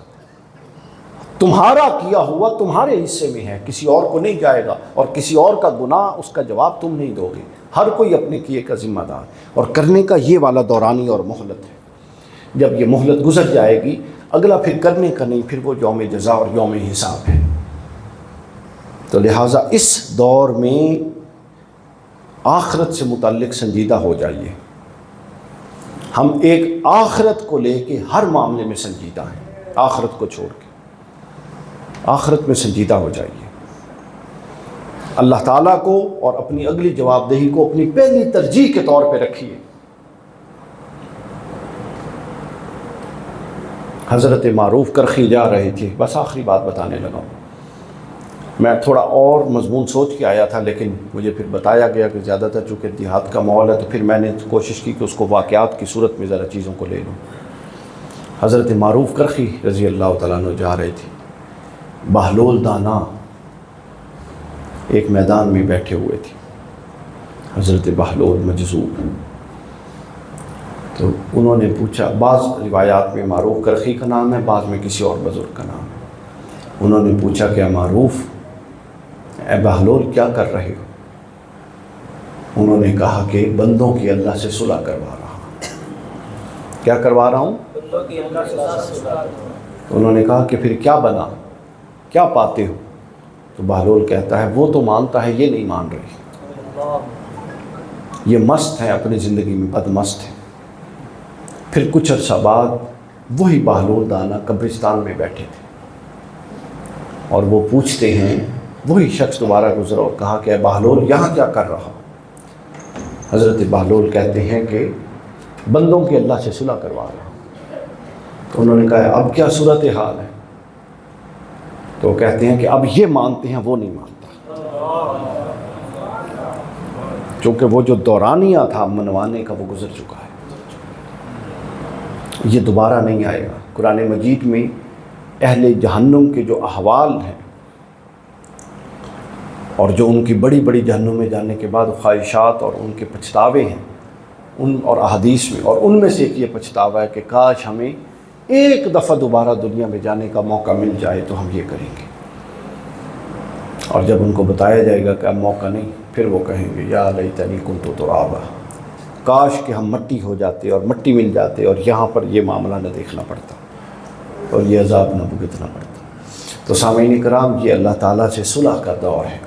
تمہارا کیا ہوا تمہارے حصے میں ہے، کسی اور کو نہیں جائے گا، اور کسی اور کا گناہ اس کا جواب تم نہیں دو گے، ہر کوئی اپنے کیے کا ذمہ دار، اور کرنے کا یہ والا دورانی اور مہلت ہے۔ جب یہ مہلت گزر جائے گی، اگلا پھر کرنے کا نہیں، پھر وہ یوم جزا اور یوم حساب ہے۔ تو لہٰذا اس دور میں آخرت سے متعلق سنجیدہ ہو جائیے۔ ہم ایک آخرت کو لے کے ہر معاملے میں سنجیدہ ہیں، آخرت کو چھوڑ کے آخرت میں سنجیدہ ہو جائیے۔ اللہ تعالیٰ کو اور اپنی اگلی جواب دہی کو اپنی پہلی ترجیح کے طور پہ رکھیے۔ حضرت معروف کرخی جا رہے تھے، بس آخری بات بتانے لگا ہوں۔ میں تھوڑا اور مضمون سوچ کے آیا تھا، لیکن مجھے پھر بتایا گیا کہ زیادہ تر چونکہ دیہات کا ماحول ہے، تو پھر میں نے کوشش کی کہ اس کو واقعات کی صورت میں ذرا چیزوں کو لے لوں۔ حضرت معروف کرخی رضی اللہ تعالیٰ عنہ جا رہے تھے، بہلول دانا ایک میدان میں بیٹھے ہوئے تھے، حضرت بہلول مجذوب۔ تو انہوں نے پوچھا، بعض روایات میں معروف کرخی کا نام ہے، بعض میں کسی اور بزرگ کا نام ہے۔ انہوں نے پوچھا کہ معروف، اے بہلول کیا کر رہے ہو؟ انہوں نے کہا کہ بندوں کی اللہ سے صلح کروا رہا ہوں۔ کیا کروا رہا ہوں؟ تو انہوں نے کہا کہ پھر کیا بنا، کیا پاتے ہو؟ تو بہلول کہتا ہے وہ تو مانتا ہے، یہ نہیں مان رہی، یہ مست ہے، اپنی زندگی میں بد مست ہے۔ پھر کچھ عرصہ بعد وہی بہلول دانا قبرستان میں بیٹھے تھے، اور وہ پوچھتے ہیں، وہی شخص دوبارہ گزرا اور کہا کہ اے بہلول یہاں کیا کر رہا؟ حضرت بہلول کہتے ہیں کہ بندوں کی اللہ سے صلح کروا رہا ہوں۔ تو انہوں نے کہا اب کیا صورتحال ہے؟ تو کہتے ہیں کہ اب یہ مانتے ہیں، وہ نہیں مانتا، چونکہ وہ جو دورانیہ تھا منوانے کا وہ گزر چکا ہے، یہ دوبارہ نہیں آئے گا۔ قرآن مجید میں اہل جہنم کے جو احوال ہیں اور جو ان کی بڑی بڑی جہنم میں جانے کے بعد خواہشات اور ان کے پچھتاوے ہیں، ان اور احادیث میں، اور ان میں سے ایک یہ پچھتاوا ہے کہ کاش ہمیں ایک دفعہ دوبارہ دنیا میں جانے کا موقع مل جائے تو ہم یہ کریں گے۔ اور جب ان کو بتایا جائے گا کہ اب موقع نہیں، پھر وہ کہیں گے یا لیتنی کنت ترابا، کاش کہ ہم مٹی ہو جاتے اور مٹی مل جاتے اور یہاں پر یہ معاملہ نہ دیکھنا پڑتا اور یہ عذاب نہ بھگتنا پڑتا۔ تو سامعین کرام، یہ اللہ تعالیٰ سے صلح کا دور ہے،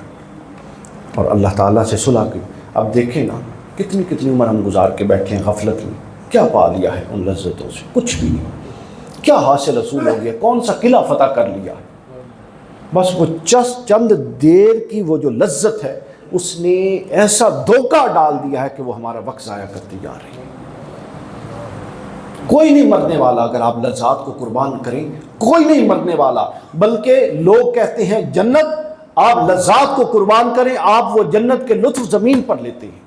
اور اللہ تعالیٰ سے صلح کی اب دیکھیں نا، کتنی کتنی عمر ہم گزار کے بیٹھے ہیں غفلت میں، کیا پا لیا ہے ان لذتوں سے؟ کچھ بھی نہیں۔ کیا حاصل حصول ہو گیا؟ کون سا قلعہ فتح کر لیا؟ بس وہ چند دیر کی وہ جو لذت ہے، اس نے ایسا دھوکہ ڈال دیا ہے کہ وہ ہمارا وقت ضائع کرتی جا رہی ہے۔ کوئی نہیں مرنے والا اگر آپ لذات کو قربان کریں، کوئی نہیں مرنے والا، بلکہ لوگ کہتے ہیں جنت، آپ لذات کو قربان کریں، آپ وہ جنت کے لطف زمین پر لیتے ہیں،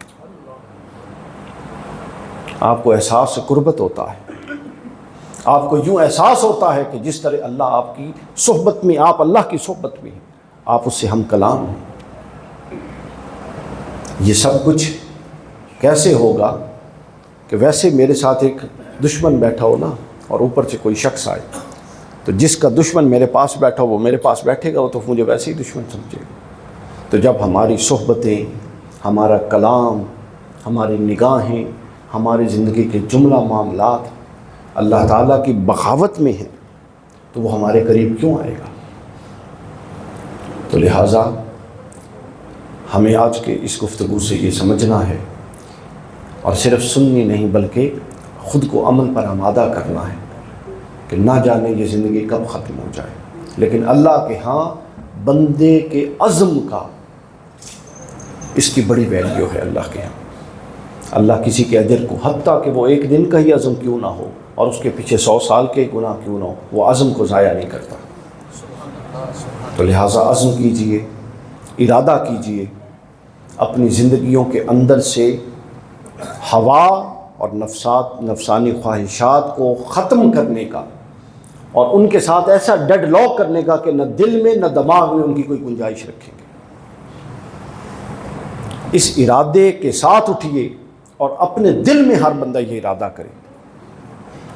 آپ کو احساس قربت ہوتا ہے، آپ کو یوں احساس ہوتا ہے کہ جس طرح اللہ آپ کی صحبت میں، آپ اللہ کی صحبت میں ہیں، آپ اس سے ہم کلام ہیں۔ یہ سب کچھ کیسے ہوگا کہ ویسے میرے ساتھ ایک دشمن بیٹھا ہو نا، اور اوپر سے کوئی شخص آئے، تو جس کا دشمن میرے پاس بیٹھا ہو وہ میرے پاس بیٹھے گا، وہ تو مجھے ویسے ہی دشمن سمجھے گا۔ تو جب ہماری صحبتیں، ہمارا کلام، ہماری نگاہیں، ہماری زندگی کے جملہ معاملات اللہ تعالیٰ کی بغاوت میں ہیں، تو وہ ہمارے قریب کیوں آئے گا؟ تو لہٰذا ہمیں آج کے اس گفتگو سے یہ سمجھنا ہے، اور صرف سننی نہیں بلکہ خود کو عمل پر آمادہ کرنا ہے کہ نہ جانے یہ زندگی کب ختم ہو جائے، لیکن اللہ کے ہاں بندے کے عزم کا اس کی بڑی ویلیو ہے اللہ کے ہاں۔ اللہ کسی کے اجر کو، حتیٰ کہ وہ ایک دن کا ہی عزم کیوں نہ ہو اور اس کے پیچھے 100 سال کے گناہ کیوں نہ ہو، وہ عزم کو ضائع نہیں کرتا۔ تو لہٰذا عزم کیجئے، ارادہ کیجئے، اپنی زندگیوں کے اندر سے ہوا اور نفسانی خواہشات کو ختم کرنے کا، اور ان کے ساتھ ایسا ڈیڈ لاک کرنے کا کہ نہ دل میں نہ دماغ میں ان کی کوئی گنجائش رکھیں گے۔ اس ارادے کے ساتھ اٹھیے اور اپنے دل میں ہر بندہ یہ ارادہ کرے،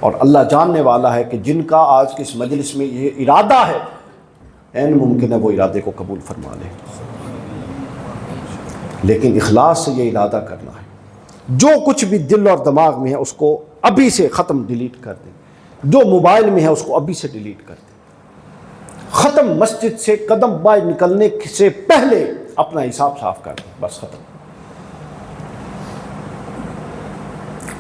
اور اللہ جاننے والا ہے کہ جن کا آج کی اس مجلس میں یہ ارادہ ہے، عین ممکن ہے وہ ارادے کو قبول فرما لے، لیکن اخلاص سے یہ ارادہ کرنا ہے۔ جو کچھ بھی دل اور دماغ میں ہے اس کو ابھی سے ختم، ڈیلیٹ کر دیں۔ جو موبائل میں ہے اس کو ابھی سے ڈیلیٹ کر دیں۔ ختم، مسجد سے قدم باہر نکلنے سے پہلے اپنا حساب صاف کر دیں، بس ختم۔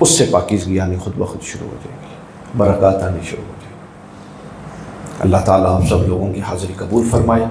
اس سے پاکیزگی آنی خود بخود شروع ہو جائے گی، برکات آنی شروع ہو جائے گی۔ اللہ تعالیٰ آپ سب لوگوں کی حاضری قبول فرمائے۔